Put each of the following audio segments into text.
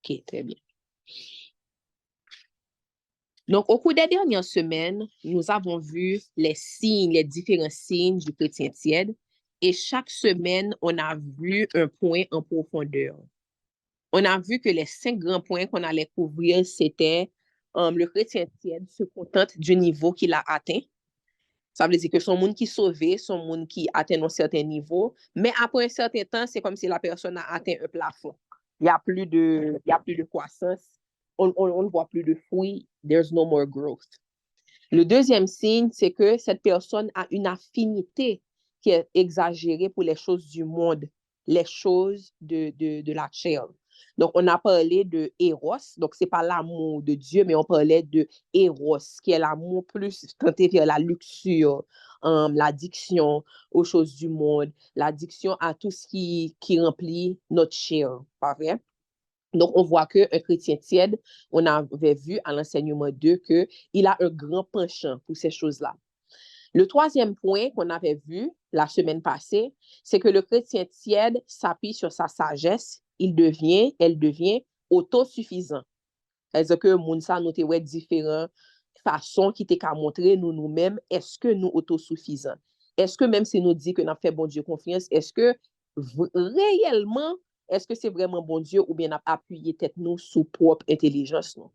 OK, très bien. Donc, au cours des dernières semaines, nous avons vu les signes, les différents signes du chrétien tiède. Et chaque semaine, on a vu un point en profondeur. On a vu que les 5 grands points qu'on allait couvrir, c'était le chrétien tiède se contente du niveau qu'il a atteint. Ça veut dire que son monde qui est sauvé, son monde qui atteint un certain niveau, mais après un certain temps, c'est comme si la personne a atteint un plafond. Il y a plus de croissance, on ne voit plus de fruits, there's no more growth. Le deuxième signe, c'est que cette personne a une affinité qui est exagérée pour les choses du monde, les choses de la chair. Donc, on a parlé de Eros, donc ce n'est pas l'amour de Dieu, mais on parlait de Eros, qui est l'amour plus tenté vers la luxure, l'addiction aux choses du monde, l'addiction à tout ce qui remplit notre chair, pas vrai? Donc, on voit qu'un chrétien tiède, on avait vu à l'enseignement 2 qu'il a un grand penchant pour ces choses-là. Le troisième point qu'on avait vu la semaine passée, c'est que le chrétien tiède s'appuie sur sa sagesse, elle devient autosuffisant. C'est-à-dire que Mounsa nous te différentes façons qui t'est qu'à montrer nous-mêmes, est-ce que nous autosuffisants? Est-ce que même si nous dit que nous fait bon Dieu confiance, est-ce que réellement, est-ce que c'est vraiment bon Dieu ou bien appuyer tête nous sous propre intelligence? Non?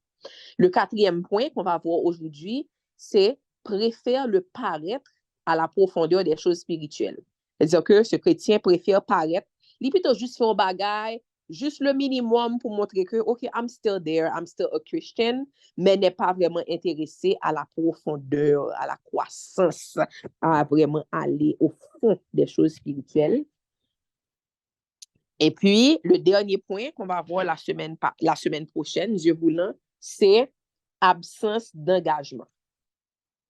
Le quatrième point qu'on va voir aujourd'hui, c'est préfère le paraître à la profondeur des choses spirituelles. C'est-à-dire que ce chrétien préfère paraître, il plutôt juste faire un bagage, juste le minimum pour montrer que, OK, I'm still there, I'm still a Christian, mais n'est pas vraiment intéressé à la profondeur, à la croissance, à vraiment aller au fond des choses spirituelles. Et puis, le dernier point qu'on va voir la semaine prochaine, Dieu voulant, c'est absence d'engagement.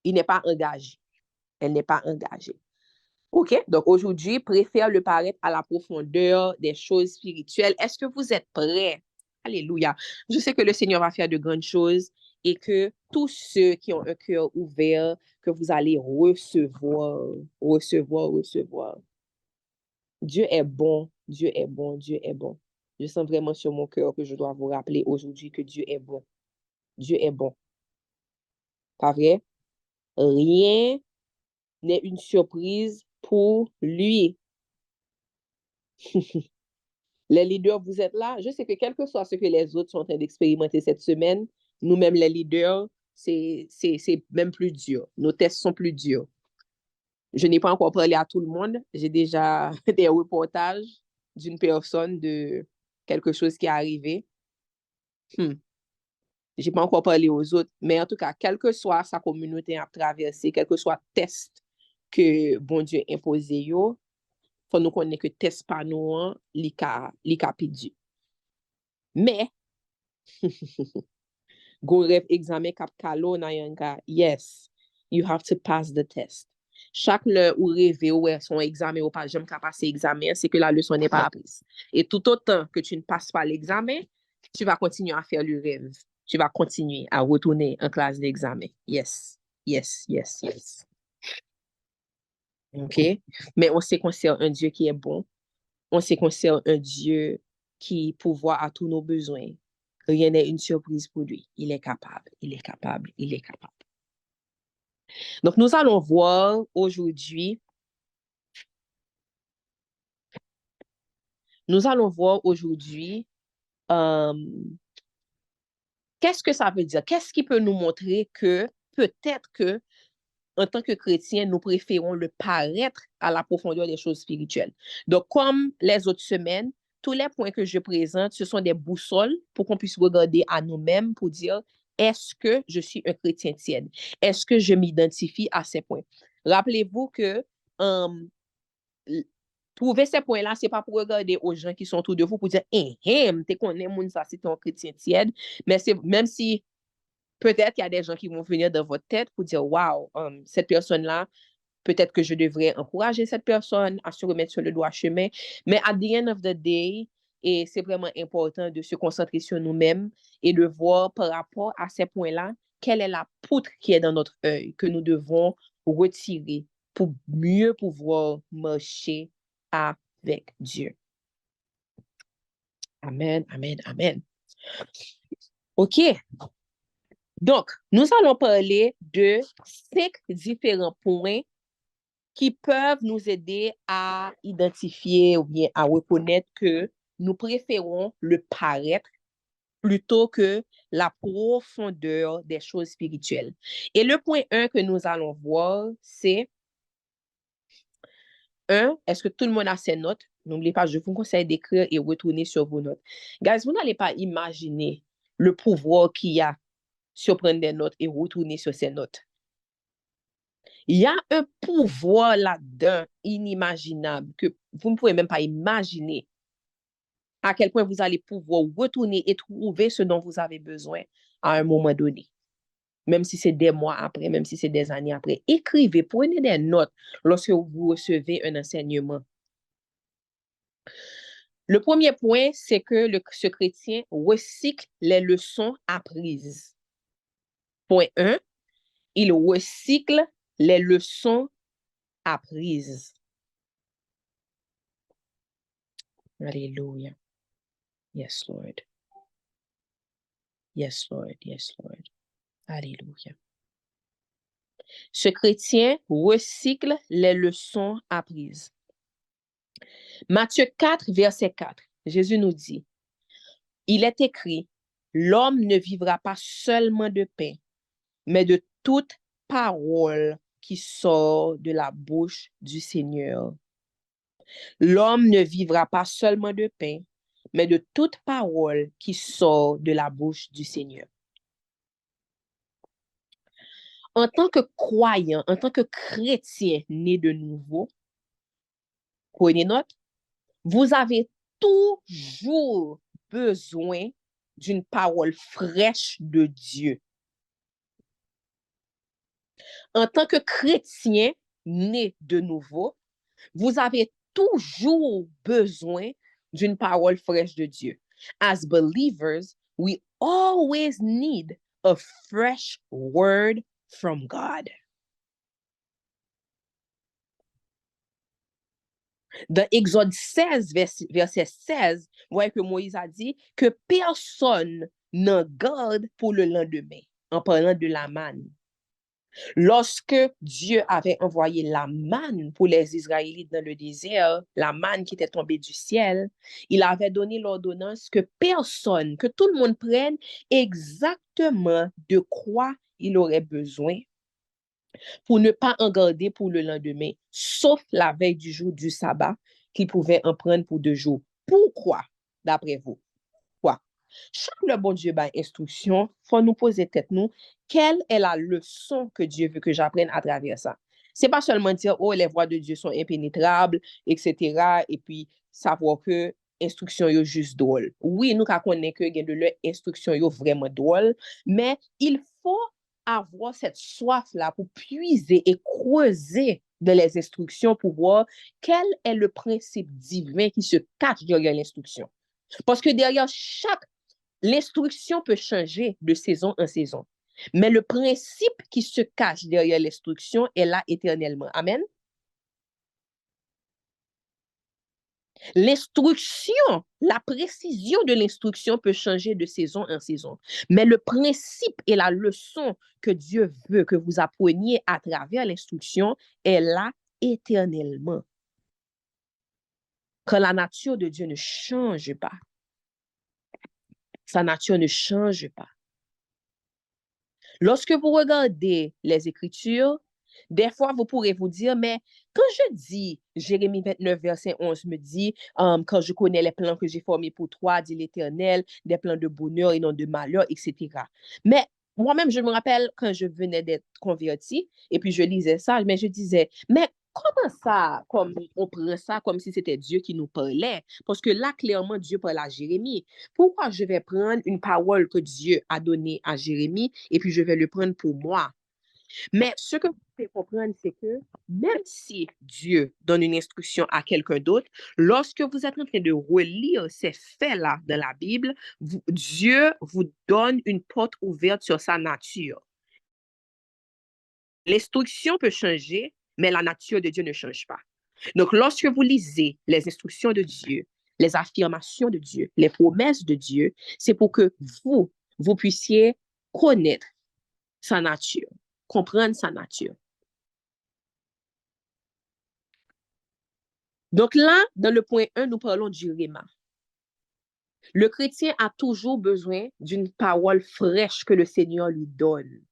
Il n'est pas engagé. Elle n'est pas engagée. OK? Donc, aujourd'hui, préfère le paraître à la profondeur des choses spirituelles. Est-ce que vous êtes prêts? Alléluia. Je sais que le Seigneur va faire de grandes choses et que tous ceux qui ont un cœur ouvert, que vous allez recevoir. Dieu est bon, Dieu est bon, Dieu est bon. Je sens vraiment sur mon cœur que je dois vous rappeler aujourd'hui que Dieu est bon. Dieu est bon. Pas vrai? Rien n'est une surprise pour lui. Les leaders, vous êtes là. Je sais que quel que soit ce que les autres sont en train d'expérimenter cette semaine, nous-mêmes, les leaders, c'est même plus dur. Nos tests sont plus durs. Je n'ai pas encore parlé à tout le monde. J'ai déjà des reportages d'une personne de quelque chose qui est arrivé. Je n'ai pas encore parlé aux autres, mais en tout cas, quelle que soit sa communauté à traverser, quel que soit le test que bon Dieu impose, il faut nous connaître que test pas nous, li ka pidi. Mais, go rêve examen kap kalo na yon ka, yes, you have to pass the test. Chaque le ou rêve ou son examen ou pas jamais passer examen, c'est que la leçon n'est pas apprise. Et tout autant que tu ne passes pas l'examen, tu vas continuer à faire le rêve. Tu vas continuer à retourner en classe d'examen. Yes, yes, yes, yes. OK? Mais on sait qu'on sert un Dieu qui est bon. On sait qu'on sert un Dieu qui pourvoit à tous nos besoins. Rien n'est une surprise pour lui. Il est capable, il est capable, il est capable. Donc, nous allons voir aujourd'hui, euh, qu'est-ce que ça veut dire? Qu'est-ce qui peut nous montrer que peut-être que en tant que chrétiens, nous préférons le paraître à la profondeur des choses spirituelles. Donc, comme les autres semaines, tous les points que je présente, ce sont des boussoles pour qu'on puisse regarder à nous-mêmes pour dire, est-ce que je suis un chrétien tiède? Est-ce que je m'identifie à ces points? Rappelez-vous que trouver ces points-là, ce n'est pas pour regarder aux gens qui sont autour de vous pour dire, tu connais mon ça, c'est un chrétien tiède, mais c'est même si peut-être qu'il y a des gens qui vont venir dans votre tête pour dire, waouh, cette personne-là, peut-être que je devrais encourager cette personne à se remettre sur le droit chemin. Mais at the end of the day, et c'est vraiment important de se concentrer sur nous-mêmes et de voir par rapport à ces points-là, quelle est la poutre qui est dans notre œil que nous devons retirer pour mieux pouvoir marcher avec Dieu. Amen, amen, amen. OK? Donc, nous allons parler de 5 différents points qui peuvent nous aider à identifier ou bien à reconnaître que nous préférons le paraître plutôt que la profondeur des choses spirituelles. Et le point 1 que nous allons voir, c'est 1, est-ce que tout le monde a ses notes? N'oubliez pas, je vous conseille d'écrire et retourner sur vos notes. Guys, vous n'allez pas imaginer le pouvoir qu'il y a sur prendre des notes et retourner sur ces notes. Il y a un pouvoir là-dedans inimaginable que vous ne pouvez même pas imaginer à quel point vous allez pouvoir retourner et trouver ce dont vous avez besoin à un moment donné. Même si c'est des mois après, même si c'est des années après. Écrivez, prenez des notes lorsque vous recevez un enseignement. Le premier point, c'est que ce chrétien recycle les leçons apprises. Point 1, il recycle les leçons apprises. Alléluia. Yes, Lord. Yes, Lord. Yes, Lord. Alléluia. Ce chrétien recycle les leçons apprises. Matthieu 4, verset 4, Jésus nous dit, il est écrit, l'homme ne vivra pas seulement de pain, mais de toute parole qui sort de la bouche du Seigneur. L'homme ne vivra pas seulement de pain, mais de toute parole qui sort de la bouche du Seigneur. En tant que croyant, en tant que chrétien né de nouveau, prenez note, vous avez toujours besoin d'une parole fraîche de Dieu. En tant que chrétien né de nouveau, vous avez toujours besoin d'une parole fraîche de Dieu. As believers, we always need a fresh word from God. Dans Exode 16, verset 16, vous voyez que Moïse a dit que personne n'en garde pour le lendemain, en parlant de la manne. Lorsque Dieu avait envoyé la manne pour les Israélites dans le désert, la manne qui était tombée du ciel, il avait donné l'ordonnance que personne, que tout le monde prenne exactement de quoi il aurait besoin pour ne pas en garder pour le lendemain, sauf la veille du jour du sabbat, qu'il pouvait en prendre pour 2 jours. Pourquoi, d'après vous? Quoi? Chaque le bon Dieu a instruction, il faut nous poser tête nous, quelle est la leçon que Dieu veut que j'apprenne à travers ça? C'est pas seulement dire, oh, les voies de Dieu sont impénétrables, etc., et puis savoir que instruction est juste drôle. Oui, nous connaissons que de leur instruction est vraiment drôle, mais il faut avoir cette soif-là pour puiser et creuser dans les instructions pour voir quel est le principe divin qui se cache derrière l'instruction. Parce que derrière l'instruction peut changer de saison en saison. Mais le principe qui se cache derrière l'instruction est là éternellement. Amen. L'instruction, la précision de l'instruction peut changer de saison en saison. Mais le principe et la leçon que Dieu veut que vous appreniez à travers l'instruction est là éternellement. Quand la nature de Dieu ne change pas, sa nature ne change pas. Lorsque vous regardez les Écritures, des fois, vous pourrez vous dire, mais quand je dis, Jérémie 29, verset 11 me dit, quand je connais les plans que j'ai formés pour toi, dit l'Éternel, des plans de bonheur et non de malheur, etc. Mais moi-même, je me rappelle quand je venais d'être convertie, et puis je lisais ça, mais je disais, mais comment ça, comme on prend ça comme si c'était Dieu qui nous parlait? Parce que là, clairement, Dieu parle à Jérémie. Pourquoi je vais prendre une parole que Dieu a donnée à Jérémie et puis je vais le prendre pour moi? Mais ce que vous pouvez comprendre, c'est que même si Dieu donne une instruction à quelqu'un d'autre, lorsque vous êtes en train de relire ces faits-là dans la Bible, Dieu vous donne une porte ouverte sur sa nature. L'instruction peut changer, mais la nature de Dieu ne change pas. Donc, lorsque vous lisez les instructions de Dieu, les affirmations de Dieu, les promesses de Dieu, c'est pour que vous puissiez connaître sa nature, comprendre sa nature. Donc là, dans le point 1, nous parlons du rhéma. Le chrétien a toujours besoin d'une parole fraîche que le Seigneur lui donne.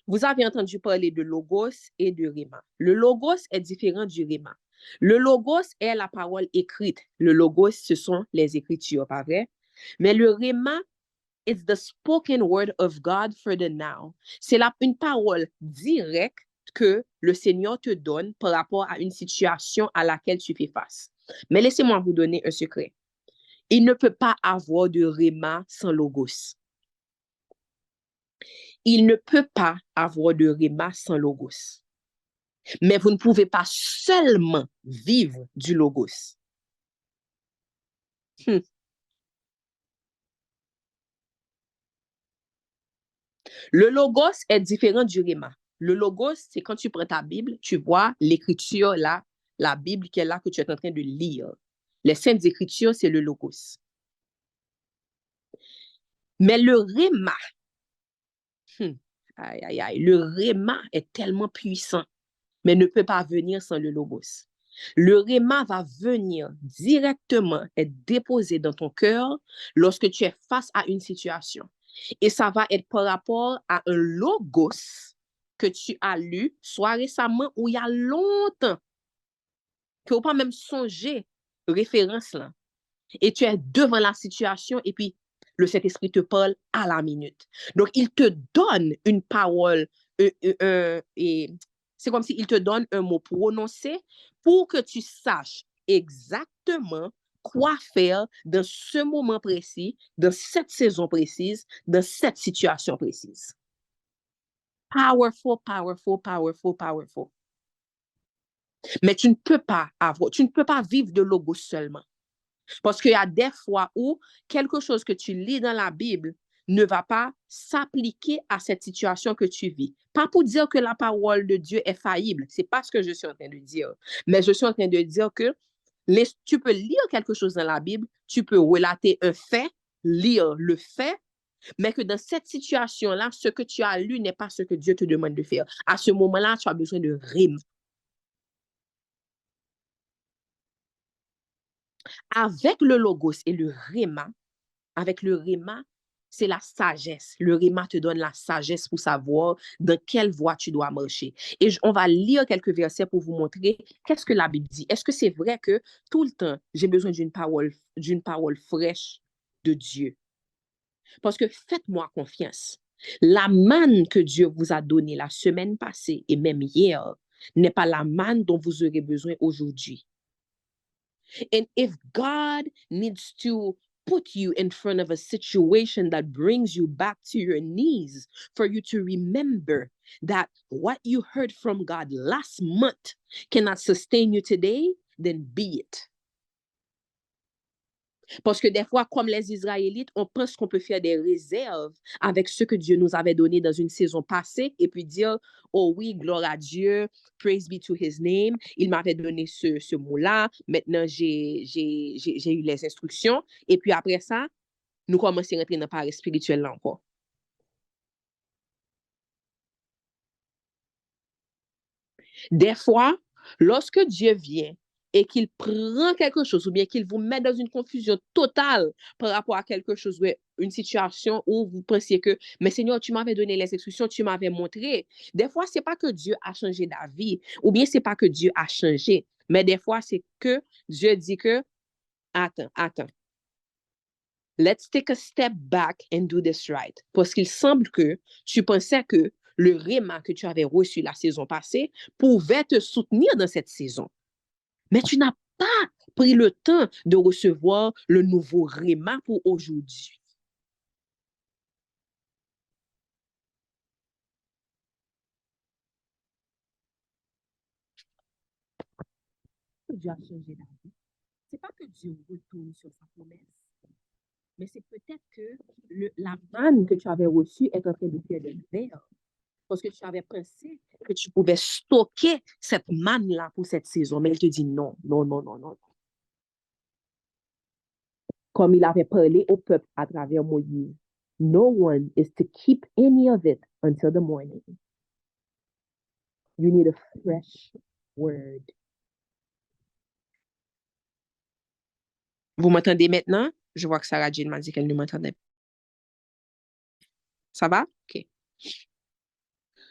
Vous avez entendu parler de logos et de rhéma. Le logos est différent du rhéma. Le logos est la parole écrite. Le logos, ce sont les écritures, pas vrai? Mais le rhéma, it's the spoken word of God for the now. C'est une parole directe que le Seigneur te donne par rapport à une situation à laquelle tu fais face. Mais laissez-moi vous donner un secret. Il ne peut pas avoir de rhéma sans logos. Il ne peut pas avoir de rhéma sans logos. Mais vous ne pouvez pas seulement vivre du logos. Le logos est différent du rhéma. Le logos, c'est quand tu prends ta Bible, tu vois l'écriture là, la Bible qui est là que tu es en train de lire. Les saintes écritures, c'est le logos. Mais le rhéma, le rhéma est tellement puissant, mais ne peut pas venir sans le logos. Le rhéma va venir directement être déposé dans ton cœur lorsque tu es face à une situation. Et ça va être par rapport à un logos que tu as lu, soit récemment ou il y a longtemps, que vous pas même songer référence là. Et tu es devant la situation et puis le Saint-Esprit te parle à la minute. Donc, il te donne une parole et c'est comme s'il te donne un mot prononcé pour que tu saches exactement quoi faire dans ce moment précis, dans cette saison précise, dans cette situation précise. Powerful, powerful, powerful, powerful. Mais tu ne peux pas vivre de logos seulement. Parce qu'il y a des fois où quelque chose que tu lis dans la Bible ne va pas s'appliquer à cette situation que tu vis. Pas pour dire que la parole de Dieu est faillible, c'est pas ce que je suis en train de dire. Mais je suis en train de dire que tu peux lire quelque chose dans la Bible, tu peux relater un fait, lire le fait, mais que dans cette situation-là, ce que tu as lu n'est pas ce que Dieu te demande de faire. À ce moment-là, tu as besoin de rime. Avec le logos et le rhéma, c'est la sagesse. Le rhéma te donne la sagesse pour savoir dans quelle voie tu dois marcher. Et on va lire quelques versets pour vous montrer qu'est-ce que la Bible dit. Est-ce que c'est vrai que tout le temps, j'ai besoin d'une parole fraîche de Dieu? Parce que faites-moi confiance. La manne que Dieu vous a donnée la semaine passée et même hier n'est pas la manne dont vous aurez besoin aujourd'hui. And if God needs to put you in front of a situation that brings you back to your knees for you to remember that what you heard from God last month cannot sustain you today, then be it. Parce que des fois, comme les Israélites, on pense qu'on peut faire des réserves avec ce que Dieu nous avait donné dans une saison passée et puis dire, oh oui, gloire à Dieu, praise be to his name, il m'avait donné ce mot-là, maintenant j'ai eu les instructions. Et puis après ça, nous commençons à rentrer dans le parler spirituel là encore. Des fois, lorsque Dieu vient et qu'il prend quelque chose ou bien qu'il vous met dans une confusion totale par rapport à quelque chose, une situation où vous pensiez que, mais Seigneur, tu m'avais donné les instructions, tu m'avais montré. Des fois, c'est pas que Dieu a changé d'avis ou bien c'est pas que Dieu a changé, mais des fois, c'est que Dieu dit que, attends. Let's take a step back and do this right. Parce qu'il semble que tu pensais que le rhéma que tu avais reçu la saison passée pouvait te soutenir dans cette saison. Mais tu n'as pas pris le temps de recevoir le nouveau rhéma pour aujourd'hui. Dieu a changé d'avis. C'est pas que Dieu retourne sur sa promesse, mais c'est peut-être que la manne que tu avais reçue est en train de faire de verre. Parce que tu avais pensé que tu pouvais stocker cette manne-là pour cette saison. Mais il te dit non, non, non, non, non. comme il avait parlé au peuple à travers Moïse. No one is to keep any of it until the morning. You need a fresh word. Vous m'entendez maintenant? Je vois que Sarah Jane m'a dit qu'elle ne m'entendait pas. Ça va? OK.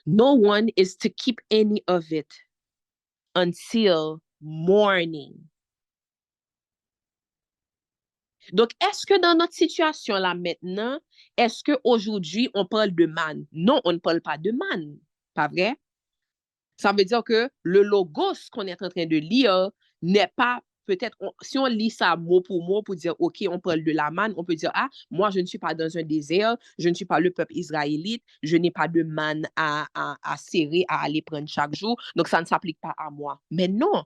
No one is to keep any of it until morning. Donc, est-ce que dans notre situation là maintenant, est-ce qu'aujourd'hui, on parle de manne? Non, on ne parle pas de manne. Pas vrai? Ça veut dire que le logos qu'on est en train de lire n'est pas, peut-être, si on lit ça mot pour dire, OK, on parle de la manne, on peut dire, ah, moi, je ne suis pas dans un désert, je ne suis pas le peuple israélite, je n'ai pas de manne à serrer, à aller prendre chaque jour, donc ça ne s'applique pas à moi. Mais non.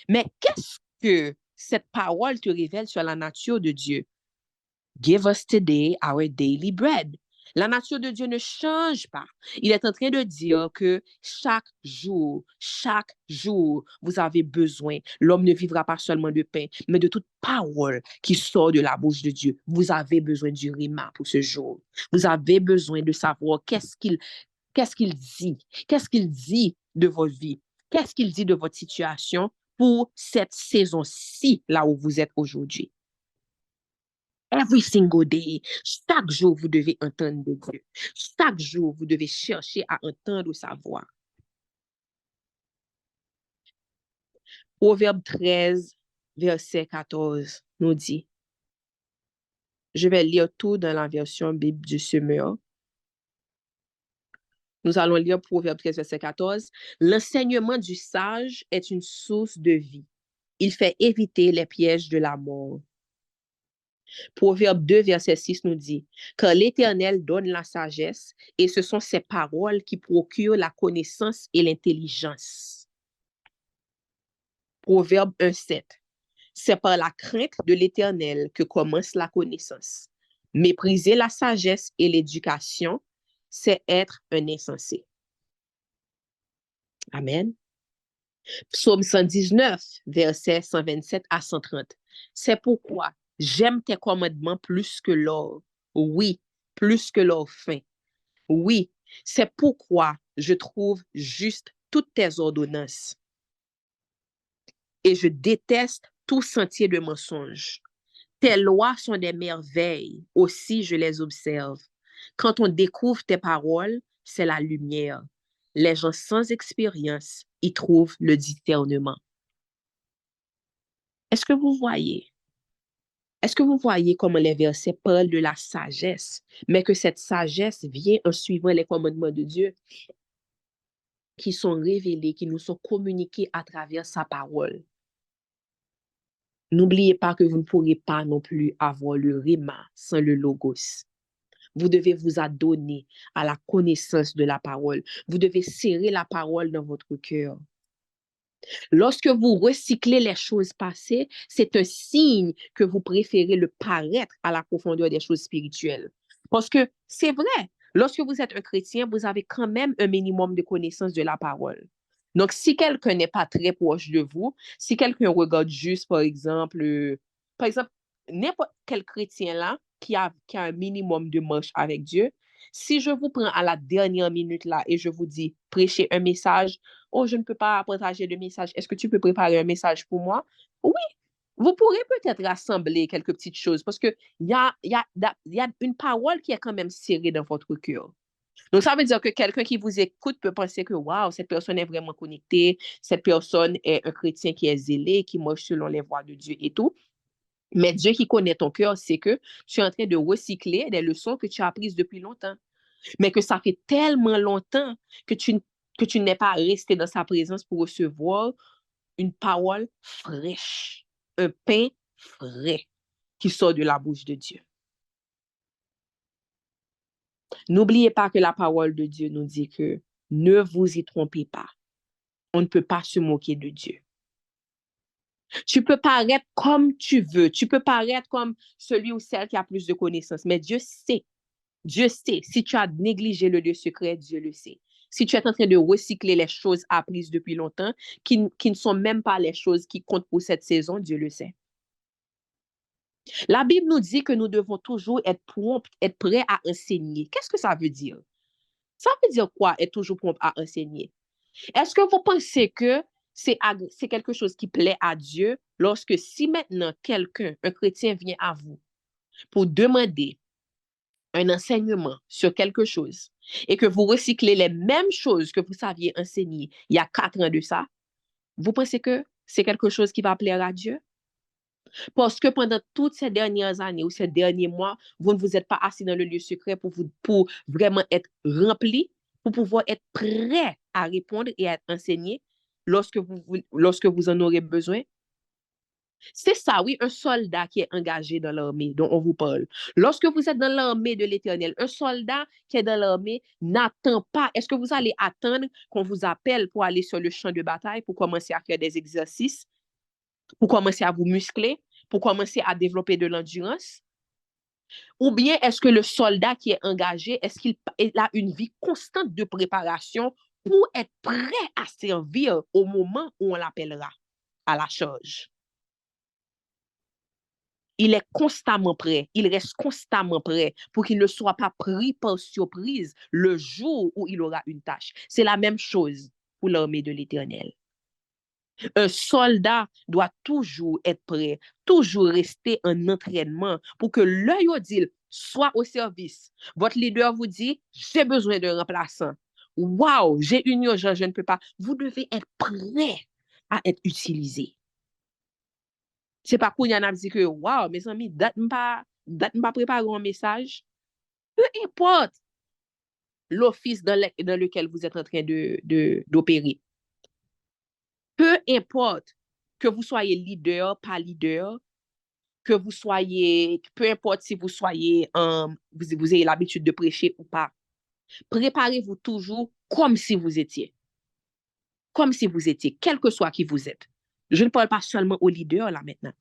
Mais qu'est-ce que cette parole te révèle sur la nature de Dieu? Give us today our daily bread. La nature de Dieu ne change pas. Il est en train de dire que chaque jour, vous avez besoin. L'homme ne vivra pas seulement de pain, mais de toute parole qui sort de la bouche de Dieu. Vous avez besoin du rima pour ce jour. Vous avez besoin de savoir qu'est-ce qu'il dit. Qu'est-ce qu'il dit de votre vie? Qu'est-ce qu'il dit de votre situation pour cette saison-ci, là où vous êtes aujourd'hui? Every single day, chaque jour, vous devez entendre de Dieu. Chaque jour, vous devez chercher à entendre sa voix. Proverbe 13, verset 14, nous dit, je vais lire tout dans la version Bible du Semeur. Nous allons lire Proverbe 13, verset 14. L'enseignement du sage est une source de vie. Il fait éviter les pièges de la mort. Proverbe 2, verset 6 nous dit, car l'Éternel donne la sagesse et ce sont ses paroles qui procurent la connaissance et l'intelligence. Proverbe 1, 7, c'est par la crainte de l'Éternel que commence la connaissance. Mépriser la sagesse et l'éducation, c'est être un insensé. Amen. Psaume 119, verset 127 à 130. C'est pourquoi j'aime tes commandements plus que l'or. Oui, plus que l'or fin. Oui, c'est pourquoi je trouve juste toutes tes ordonnances. Et je déteste tout sentier de mensonge. Tes lois sont des merveilles, aussi je les observe. Quand on découvre tes paroles, c'est la lumière. Les gens sans expérience y trouvent le discernement. Est-ce que vous voyez? Est-ce que vous voyez comment les versets parlent de la sagesse, mais que cette sagesse vient en suivant les commandements de Dieu qui sont révélés, qui nous sont communiqués à travers sa parole? N'oubliez pas que vous ne pourrez pas non plus avoir le rhéma sans le logos. Vous devez vous adonner à la connaissance de la parole. Vous devez serrer la parole dans votre cœur. Lorsque vous recyclez les choses passées, c'est un signe que vous préférez le paraître à la profondeur des choses spirituelles. Parce que c'est vrai, lorsque vous êtes un chrétien, vous avez quand même un minimum de connaissance de la parole. Donc, si quelqu'un n'est pas très proche de vous, si quelqu'un regarde juste, par exemple, n'importe quel chrétien là qui a un minimum de marche avec Dieu, si je vous prends à la dernière minute là et je vous dis prêchez un message, oh, je ne peux pas partager de message, est-ce que tu peux préparer un message pour moi? Oui, vous pourrez peut-être rassembler quelques petites choses parce qu'il y a une parole qui est quand même serrée dans votre cœur. Donc, ça veut dire que quelqu'un qui vous écoute peut penser que, waouh, cette personne est vraiment connectée, cette personne est un chrétien qui est zélé, qui marche selon les voies de Dieu et tout. Mais Dieu qui connaît ton cœur, c'est que tu es en train de recycler des leçons que tu as apprises depuis longtemps. Mais que ça fait tellement longtemps que tu n'es pas resté dans sa présence pour recevoir une parole fraîche, un pain frais qui sort de la bouche de Dieu. N'oubliez pas que la parole de Dieu nous dit que ne vous y trompez pas. On ne peut pas se moquer de Dieu. Tu peux paraître comme tu veux. Tu peux paraître comme celui ou celle qui a plus de connaissances. Mais Dieu sait. Dieu sait. Si tu as négligé le lieu secret, Dieu le sait. Si tu es en train de recycler les choses apprises depuis longtemps, qui ne sont même pas les choses qui comptent pour cette saison, Dieu le sait. La Bible nous dit que nous devons toujours être prompt, être prêts à enseigner. Qu'est-ce que ça veut dire? Ça veut dire quoi, être toujours prompt à enseigner? Est-ce que vous pensez que c'est quelque chose qui plaît à Dieu lorsque si maintenant quelqu'un, un chrétien vient à vous pour demander un enseignement sur quelque chose et que vous recyclez les mêmes choses que vous saviez enseigner il y a 4 ans de ça, vous pensez que c'est quelque chose qui va plaire à Dieu? Parce que pendant toutes ces dernières années ou ces derniers mois, vous ne vous êtes pas assis dans le lieu secret pour vraiment être rempli, pour pouvoir être prêt à répondre et à être enseigné lorsque vous en aurez besoin. C'est ça, oui, un soldat qui est engagé dans l'armée dont on vous parle. Lorsque vous êtes dans l'armée de l'Éternel, un soldat qui est dans l'armée n'attend pas. Est-ce que vous allez attendre qu'on vous appelle pour aller sur le champ de bataille, pour commencer à faire des exercices, pour commencer à vous muscler, pour commencer à développer de l'endurance? Ou bien est-ce que le soldat qui est engagé, est-ce qu'il a une vie constante de préparation pour être prêt à servir au moment où on l'appellera à la charge? Il est constamment prêt, il reste constamment prêt pour qu'il ne soit pas pris par surprise le jour où il aura une tâche. C'est la même chose pour l'armée de l'Éternel. Un soldat doit toujours être prêt, toujours rester en entraînement pour que l'œil dit soit au service. Votre leader vous dit, j'ai besoin d'un remplaçant. Waouh, j'ai une urgence, je ne peux pas. Vous devez être prêt à être utilisé. C'est pas qu'on y en a dit que, waouh, mes amis, date pas préparer un message. Peu importe l'office dans lequel vous êtes en train d'opérer. Peu importe que vous soyez leader, pas leader, peu importe si vous soyez, vous ayez l'habitude de prêcher ou pas, préparez-vous toujours comme si vous étiez, quel que soit qui vous êtes. Je ne parle pas seulement aux leaders là maintenant.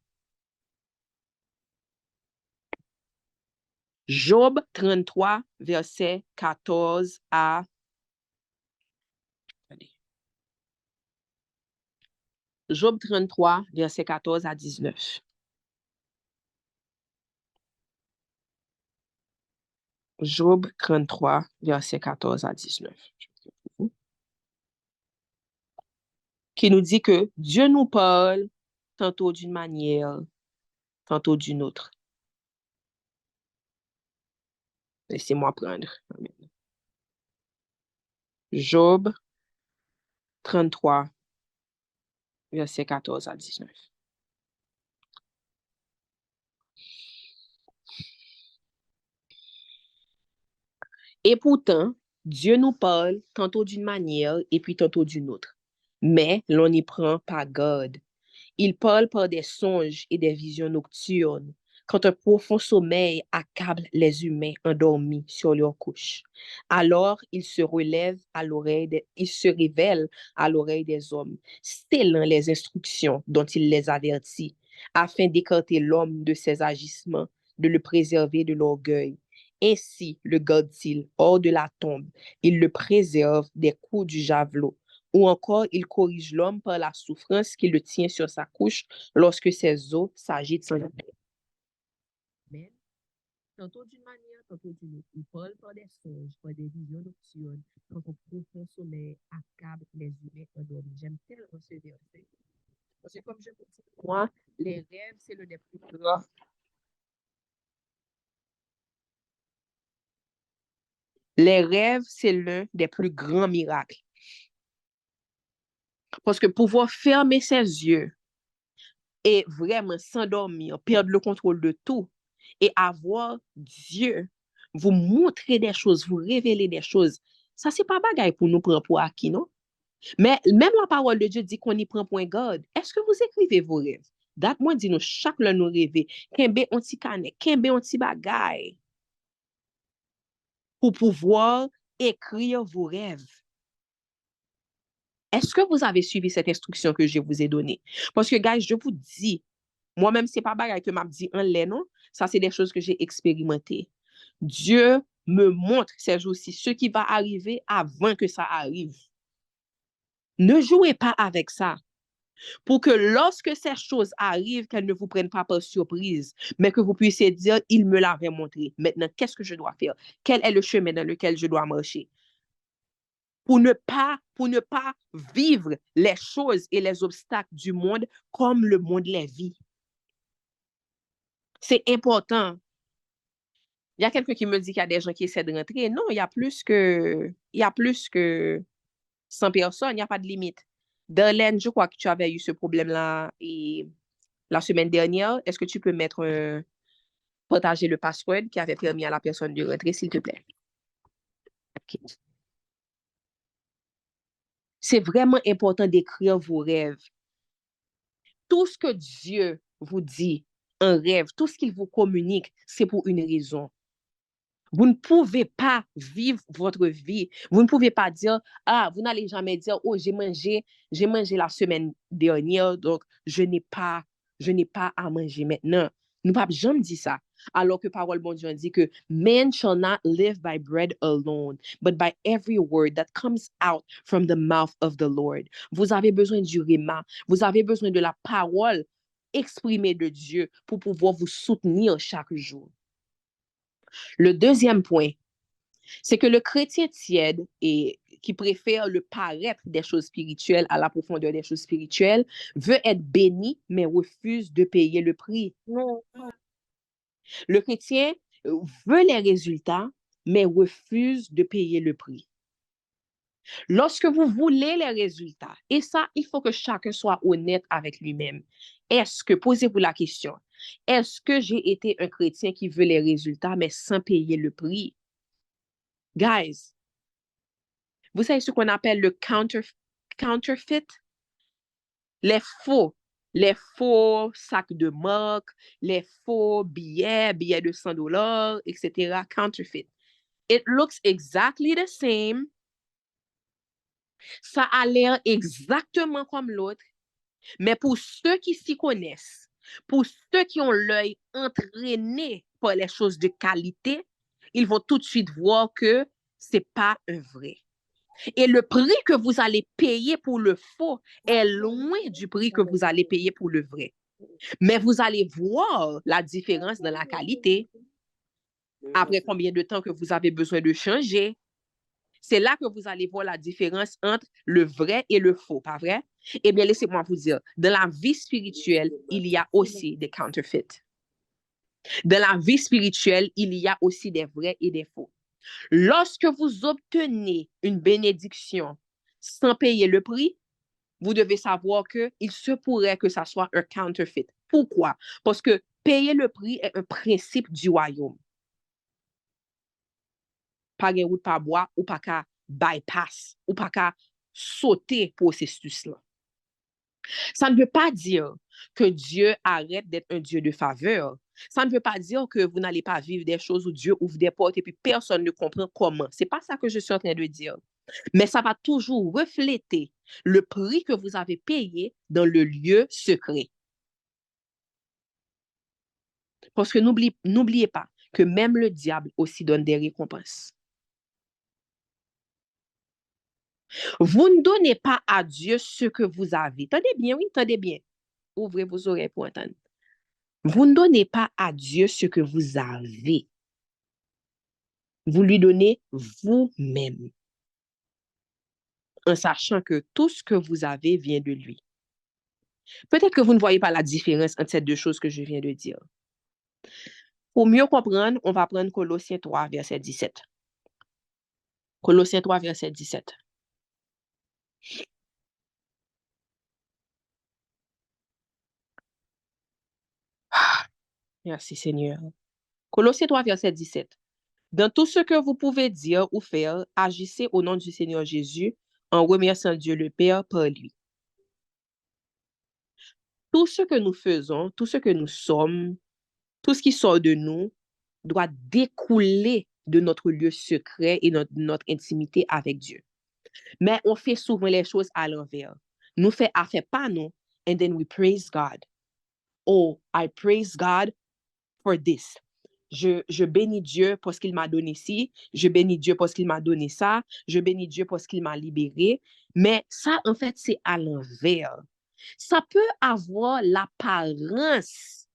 Job 33, verset 14 à... Job 33, verset 14 à 19. Job 33, verset 14 à 19. Qui nous dit que Dieu nous parle tantôt d'une manière, tantôt d'une autre. Laissez-moi prendre. Job 33, verset 14 à 19. Et pourtant, Dieu nous parle tantôt d'une manière et puis tantôt d'une autre. Mais l'on n'y prend pas garde. Il parle par des songes et des visions nocturnes, quand un profond sommeil accable les humains endormis sur leur couche. Alors il se révèle à l'oreille des hommes, scellant les instructions dont il les avertit, afin d'écarter l'homme de ses agissements, de le préserver de l'orgueil. Ainsi le garde-t-il hors de la tombe, il le préserve des coups du javelot. Ou encore, il corrige l'homme par la souffrance qui le tient sur sa couche lorsque ses os s'agitent sans arrêt. Mais, tantôt d'une manière, tantôt d'une autre, il parle par des songes, par des visions nocturnes, quand un profond sommeil accable les humains endormis. J'aime tellement ce verset. Parce que comme je vous dis, moi, les rêves, c'est le des plus grands. Les rêves, c'est l'un des plus grands miracles. Parce que pouvoir fermer ses yeux et vraiment s'endormir, perdre le contrôle de tout et avoir Dieu vous montrer des choses, vous révéler des choses, ça, c'est pas bagaille pour nous prendre pour acquis, non? Mais même la parole de Dieu dit qu'on y prend point garde. Est-ce que vous écrivez vos rêves? Date-moi, dis-nous, chaque l'un nous rêver, kembe on ti kane, kembe on ti bagaille pour pouvoir écrire vos rêves. Est-ce que vous avez suivi cette instruction que je vous ai donnée? Parce que, guys, je vous dis, moi-même, c'est pas bagaille que m'a dit en lait, non? Ça, c'est des choses que j'ai expérimentées. Dieu me montre ces jours-ci ce qui va arriver avant que ça arrive. Ne jouez pas avec ça. pour que lorsque ces choses arrivent, qu'elles ne vous prennent pas par surprise, mais que vous puissiez dire, il me l'avait montré. Maintenant, qu'est-ce que je dois faire? Quel est le chemin dans lequel je dois marcher? Pour ne pas vivre les choses et les obstacles du monde comme le monde les vit. C'est important. Il y a quelqu'un qui me dit qu'il y a des gens qui essaient de rentrer. Non, il y a plus que 100 personnes, il n'y a pas de limite. Darlene, je crois que tu avais eu ce problème-là et la semaine dernière. Est-ce que tu peux partager le password qui avait permis à la personne de rentrer, s'il te plaît? Okay. C'est vraiment important d'écrire vos rêves. Tout ce que Dieu vous dit, un rêve, tout ce qu'il vous communique, c'est pour une raison. Vous ne pouvez pas vivre votre vie. Vous ne pouvez pas dire, vous n'allez jamais dire, oh, j'ai mangé la semaine dernière, donc je n'ai pas à manger maintenant. Nous ne pouvons jamais dire ça. Alors que parole bon Dieu dit que man shall not live by bread alone, but by every word that comes out from the mouth of the Lord. Vous avez besoin du rhéma. Vous avez besoin de la parole exprimée de Dieu pour pouvoir vous soutenir chaque jour. Le deuxième point, c'est que le chrétien tiède et qui préfère le paraître des choses spirituelles à la profondeur des choses spirituelles veut être béni, mais refuse de payer le prix. Le chrétien veut les résultats, mais refuse de payer le prix. Lorsque vous voulez les résultats, et ça, il faut que chacun soit honnête avec lui-même. Posez-vous la question, est-ce que j'ai été un chrétien qui veut les résultats, mais sans payer le prix? Guys, vous savez ce qu'on appelle le counterfeit? Les faux sacs de marque, les faux billets de $100, etc. Counterfeit. It looks exactly the same. Ça a l'air exactement comme l'autre. Mais pour ceux qui s'y connaissent, pour ceux qui ont l'œil entraîné par les choses de qualité, ils vont tout de suite voir que c'est pas un vrai. Et le prix que vous allez payer pour le faux est loin du prix que vous allez payer pour le vrai. Mais vous allez voir la différence dans la qualité. Après combien de temps que vous avez besoin de changer, c'est là que vous allez voir la différence entre le vrai et le faux, pas vrai? Eh bien, laissez-moi vous dire, dans la vie spirituelle, il y a aussi des counterfeits. Dans la vie spirituelle, il y a aussi des vrais et des faux. Lorsque vous obtenez une bénédiction sans payer le prix, vous devez savoir qu'il se pourrait que ça soit un counterfeit. Pourquoi? Parce que payer le prix est un principe du royaume. Pas de route pas bois ou pas qu'à bypass ou pas qu'à sauter processus-là. Ça ne veut pas dire que Dieu arrête d'être un Dieu de faveur. Ça ne veut pas dire que vous n'allez pas vivre des choses où Dieu ouvre des portes et puis personne ne comprend comment. C'est pas ça que je suis en train de dire. Mais ça va toujours refléter le prix que vous avez payé dans le lieu secret. Parce que n'oubliez pas que même le diable aussi donne des récompenses. Vous ne donnez pas à Dieu ce que vous avez. Tenez bien, oui, tenez bien. Ouvrez vos oreilles pour entendre. Vous ne donnez pas à Dieu ce que vous avez. Vous lui donnez vous-même. En sachant que tout ce que vous avez vient de lui. Peut-être que vous ne voyez pas la différence entre ces deux choses que je viens de dire. Pour mieux comprendre, on va prendre Colossiens 3, verset 17. Colossiens 3, verset 17. Merci Seigneur. Colossiens 3, verset 17. Dans tout ce que vous pouvez dire ou faire, agissez au nom du Seigneur Jésus en remerciant Dieu le Père par lui. Tout ce que nous faisons, tout ce que nous sommes, tout ce qui sort de nous doit découler de notre lieu secret et notre intimité avec Dieu. Mais on fait souvent les choses à l'envers. Nous fait affaire pas nous, and then we praise God. Oh, I praise God for this. Je bénis Dieu parce qu'il m'a donné ci, je bénis Dieu parce qu'il m'a donné ça, je bénis Dieu parce qu'il m'a libéré. Mais ça, en fait, c'est à l'envers. Ça peut avoir l'apparence.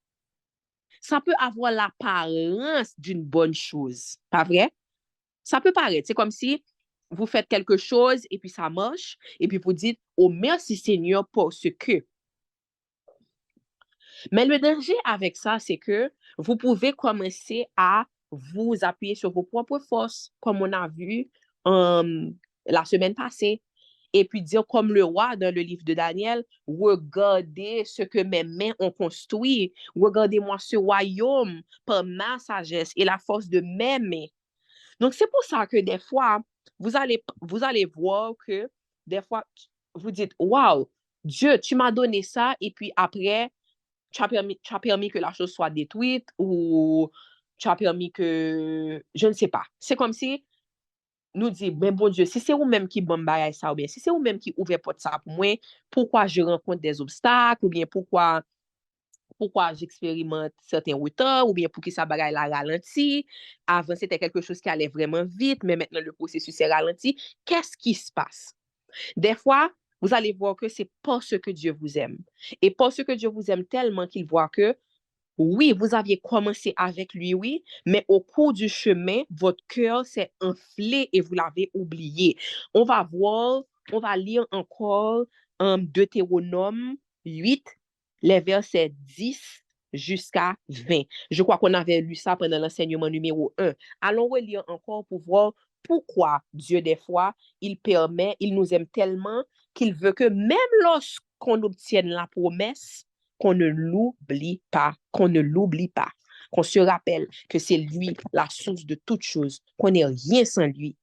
Ça peut avoir l'apparence d'une bonne chose. Pas vrai? Ça peut paraître. C'est comme si vous faites quelque chose et puis ça marche. Et puis vous dites, oh merci Seigneur pour ce que. Mais le danger avec ça, c'est que vous pouvez commencer à vous appuyer sur vos propres forces, comme on a vu la semaine passée. Et puis dire comme le roi dans le livre de Daniel, regardez ce que mes mains ont construit. Regardez-moi ce royaume par ma sagesse et la force de mes mains. Donc, c'est pour ça que des fois, vous allez voir que des fois, vous dites, waouh, Dieu, tu m'as donné ça. Et puis après, tu as permis que la chose soit détruite ou tu as permis que, je ne sais pas. C'est comme si nous dit, mais bon Dieu, si c'est vous-même qui bombarde ça, ou bien si c'est vous-même qui ouvre porte ça pour moi, pourquoi je rencontre des obstacles, ou bien pourquoi j'expérimente certains retards, ou bien pour que ça bagaille la ralenti. Avant, c'était quelque chose qui allait vraiment vite, mais maintenant, le processus est ralenti. Qu'est-ce qui se passe? Des fois, vous allez voir que c'est parce que Dieu vous aime. Et parce que Dieu vous aime tellement qu'il voit que oui, vous aviez commencé avec lui, oui, mais au cours du chemin, votre cœur s'est enflé et vous l'avez oublié. On va voir, on va lire encore Deutéronome 8, les versets 10 jusqu'à 20. Je crois qu'on avait lu ça pendant l'enseignement numéro 1. Allons relire encore pour voir pourquoi Dieu, des fois, il nous aime tellement qu'il veut que même lorsqu'on obtienne la promesse, qu'on ne l'oublie pas, qu'on se rappelle que c'est lui la source de toutes choses, qu'on n'est rien sans lui,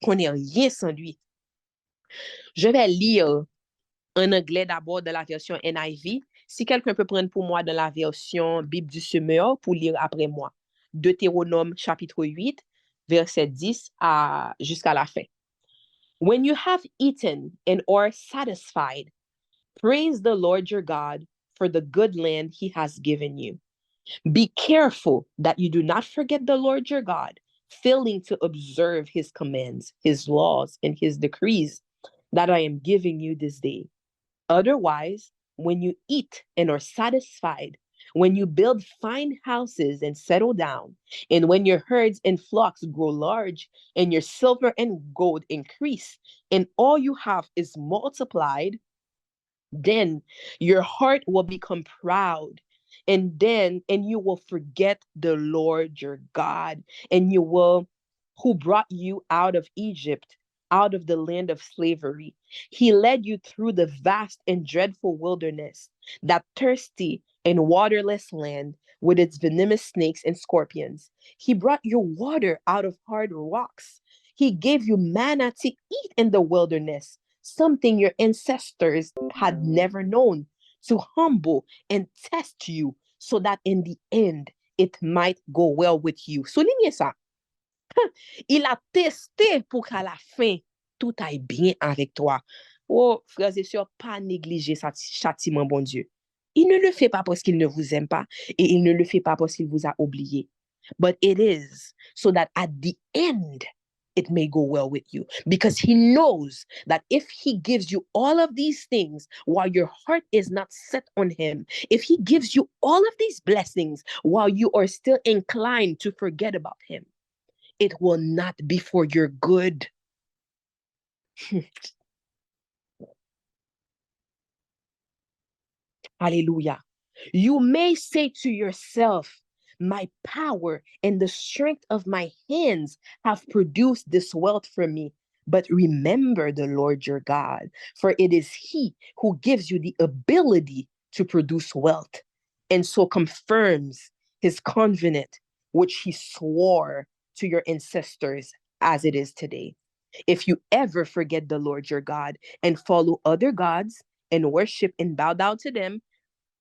qu'on n'est rien sans lui. Je vais lire en anglais d'abord de la version NIV. Si quelqu'un peut prendre pour moi dans la version Bible du Semeur pour lire après moi. Deutéronome chapitre 8, verset 10 jusqu'à la fin. When you have eaten and are satisfied, praise the Lord your God for the good land he has given you. Be careful that you do not forget the Lord your God, failing to observe his commands, his laws, and his decrees that I am giving you this day. Otherwise, when you eat and are satisfied, when you build fine houses and settle down, and when your herds and flocks grow large, and your silver and gold increase, and all you have is multiplied, then your heart will become proud, and you will forget the Lord your God, and you will who brought you out of Egypt, out of the land of slavery. He led you through the vast and dreadful wilderness, that thirsty and waterless land with its venomous snakes and scorpions. He brought you water out of hard rocks. He gave you manna to eat in the wilderness, something your ancestors had never known, to humble and test you so that in the end it might go well with you. Soulignez ça. Il a testé pour qu'à la fin, tout aille bien avec toi. Oh, frères et sœurs, pas négliger ce châtiment, bon Dieu. Il ne le fait pas parce qu'il ne vous aime pas et il ne le fait pas parce qu'il vous a oublié. But it is so that at the end, it may go well with you. Because he knows that if he gives you all of these things while your heart is not set on him, if he gives you all of these blessings while you are still inclined to forget about him, it will not be for your good. Hallelujah. You may say to yourself, my power and the strength of my hands have produced this wealth for me. But remember the Lord your God, for it is he who gives you the ability to produce wealth and so confirms his covenant, which he swore to your ancestors as it is today. If you ever forget the Lord your God and follow other gods and worship and bow down to them,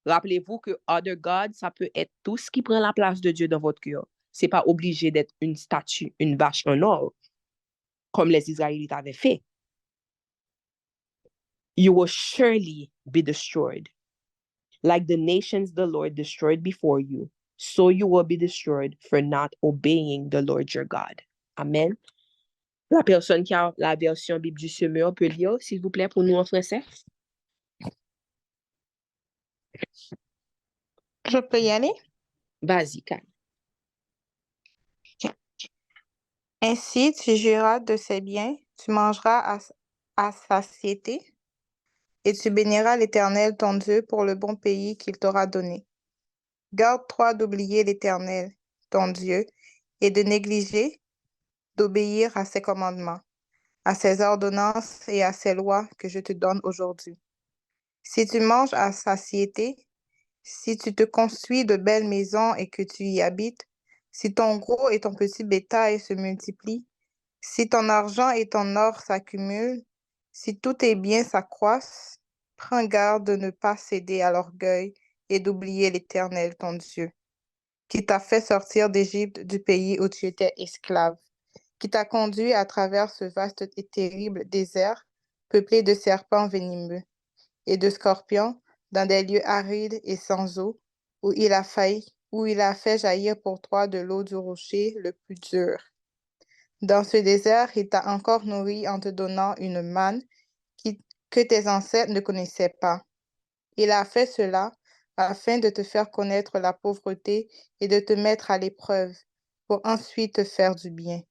rappelez-vous que other gods, ça peut être tout ce qui prend la place de Dieu dans votre cœur. C'est pas obligé d'être une statue, une vache en or, comme les Israélites avaient fait. You will surely be destroyed. Like the nations the Lord destroyed before you, so you will be destroyed for not obeying the Lord your God. Amen. La personne qui a la version Bible du Semeur peut lire, s'il vous plaît, pour nous en français. Je peux y aller? Vas-y, Kyle. Ainsi, tu jureras de ses biens, tu mangeras à satiété, et tu béniras l'Éternel ton Dieu pour le bon pays qu'il t'aura donné. Garde-toi d'oublier l'Éternel ton Dieu et de négliger d'obéir à ses commandements, à ses ordonnances et à ses lois que je te donne aujourd'hui. Si tu manges à satiété, si tu te construis de belles maisons et que tu y habites, si ton gros et ton petit bétail se multiplient, si ton argent et ton or s'accumulent, si tous tes biens s'accroissent, prends garde de ne pas céder à l'orgueil et d'oublier l'Éternel ton Dieu, qui t'a fait sortir d'Égypte, du pays où tu étais esclave, qui t'a conduit à travers ce vaste et terrible désert, peuplé de serpents venimeux et de scorpions, dans des lieux arides et sans eau, où il a fait jaillir pour toi de l'eau du rocher le plus dur. Dans ce désert, il t'a encore nourri en te donnant une manne que tes ancêtres ne connaissaient pas. Il a fait cela afin de te faire connaître la pauvreté et de te mettre à l'épreuve, pour ensuite te faire du bien.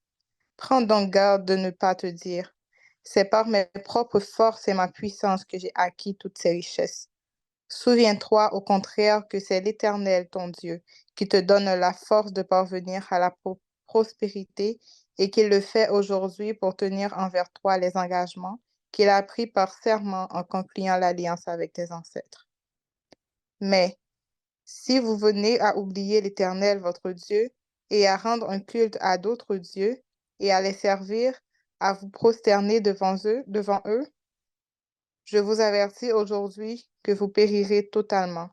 Prends donc garde de ne pas te dire, c'est par mes propres forces et ma puissance que j'ai acquis toutes ces richesses. Souviens-toi au contraire que c'est l'Éternel ton Dieu qui te donne la force de parvenir à la prospérité et qu'il le fait aujourd'hui pour tenir envers toi les engagements qu'il a pris par serment en concluant l'alliance avec tes ancêtres. Mais si vous venez à oublier l'Éternel votre Dieu et à rendre un culte à d'autres dieux et à les servir, à vous prosterner devant eux, je vous avertis aujourd'hui que vous périrez totalement.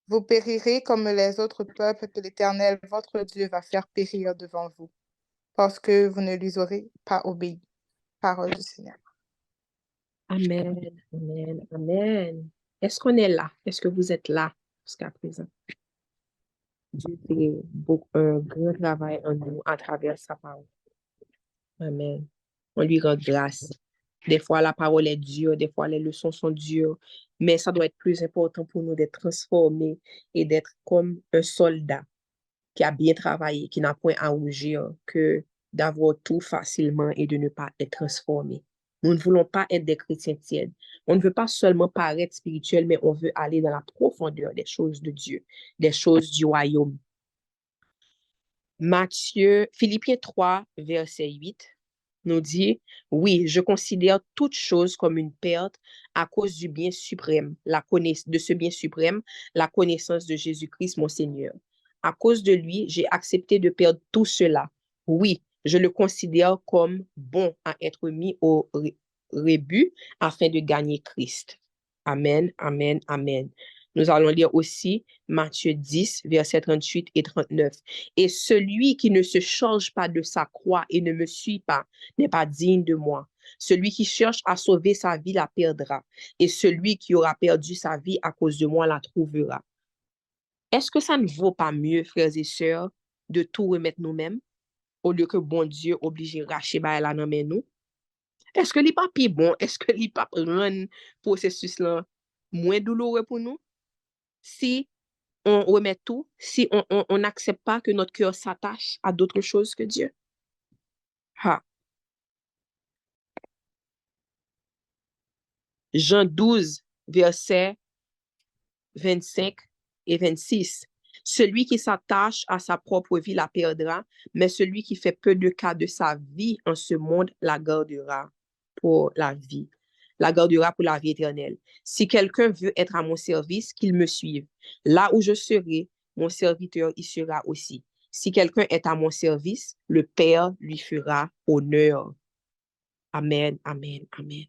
Vous périrez comme les autres peuples que l'Éternel, votre Dieu, va faire périr devant vous, parce que vous ne lui aurez pas obéi. Parole du Seigneur. Amen, amen, amen. Est-ce qu'on est là? Est-ce que vous êtes là jusqu'à présent? Dieu fait un grand travail en nous à travers sa parole. Amen. On lui rend grâce. Des fois, la parole est dure, des fois, les leçons sont dures, mais ça doit être plus important pour nous d'être transformés et d'être comme un soldat qui a bien travaillé, qui n'a point à rougir, que d'avoir tout facilement et de ne pas être transformé. Nous ne voulons pas être des chrétiens tièdes. On ne veut pas seulement paraître spirituel, mais on veut aller dans la profondeur des choses de Dieu, des choses du royaume. Philippiens 3, verset 8 nous dit, oui, je considère toute chose comme une perte à cause du bien suprême, de ce bien suprême, la connaissance de Jésus-Christ, mon Seigneur. À cause de lui, j'ai accepté de perdre tout cela. Oui, je le considère comme bon à être mis au rebut afin de gagner Christ. Amen, amen, amen. Nous allons lire aussi Matthieu 10, versets 38 et 39. Et celui qui ne se change pas de sa croix et ne me suit pas n'est pas digne de moi. Celui qui cherche à sauver sa vie la perdra. Et celui qui aura perdu sa vie à cause de moi la trouvera. Est-ce que ça ne vaut pas mieux, frères et sœurs, de tout remettre nous-mêmes au lieu que bon Dieu oblige racheter la nan men nous? Est-ce que li pa pi bon? Est-ce que li pa rend processus là moins douloureux pour nous? Si on remet tout, si on n'accepte pas que notre cœur s'attache à d'autres choses que Dieu. Ha. Jean 12, versets 25 et 26. Celui qui s'attache à sa propre vie la perdra, mais celui qui fait peu de cas de sa vie en ce monde la gardera pour la vie. La gardera pour la vie éternelle. Si quelqu'un veut être à mon service, qu'il me suive. Là où je serai, mon serviteur y sera aussi. Si quelqu'un est à mon service, le Père lui fera honneur. Amen, amen, amen.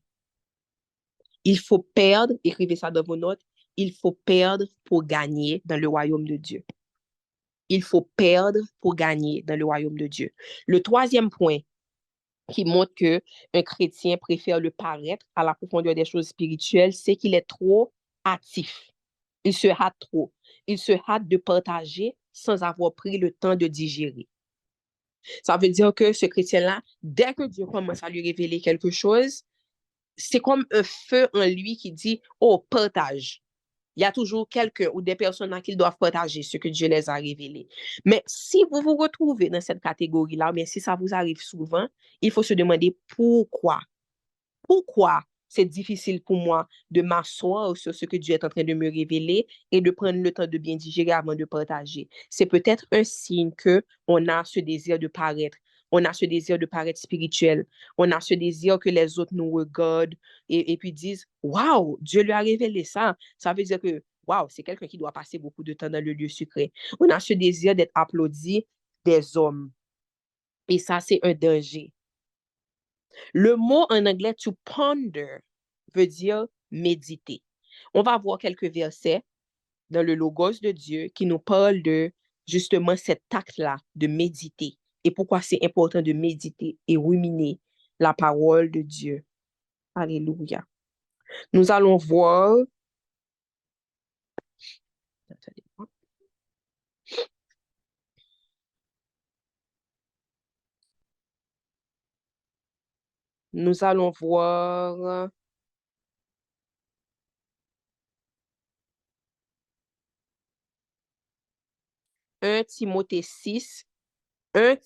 Il faut perdre, écrivez ça dans vos notes, il faut perdre pour gagner dans le royaume de Dieu. Il faut perdre pour gagner dans le royaume de Dieu. Le troisième point qui montre qu'un chrétien préfère le paraître à la profondeur des choses spirituelles, c'est qu'il est trop hâtif. Il se hâte trop. Il se hâte de partager sans avoir pris le temps de digérer. Ça veut dire que ce chrétien-là, dès que Dieu commence à lui révéler quelque chose, c'est comme un feu en lui qui dit, oh, partage. Il y a toujours quelqu'un ou des personnes à qui ils doivent partager ce que Dieu les a révélés. Mais si vous vous retrouvez dans cette catégorie-là, bien si ça vous arrive souvent, il faut se demander pourquoi. Pourquoi c'est difficile pour moi de m'asseoir sur ce que Dieu est en train de me révéler et de prendre le temps de bien digérer avant de partager. C'est peut-être un signe que on a ce désir de paraître. On a ce désir de paraître spirituel. On a ce désir que les autres nous regardent et puis disent, waouh, Dieu lui a révélé ça. Ça veut dire que, waouh, c'est quelqu'un qui doit passer beaucoup de temps dans le lieu secret. On a ce désir d'être applaudi des hommes. Et ça, c'est un danger. Le mot en anglais to ponder veut dire méditer. On va voir quelques versets dans le Logos de Dieu qui nous parlent de justement cet acte-là de méditer et pourquoi c'est important de méditer et ruminer la parole de Dieu. Alléluia. Nous allons voir. Nous allons voir 1 Timothée 6, 1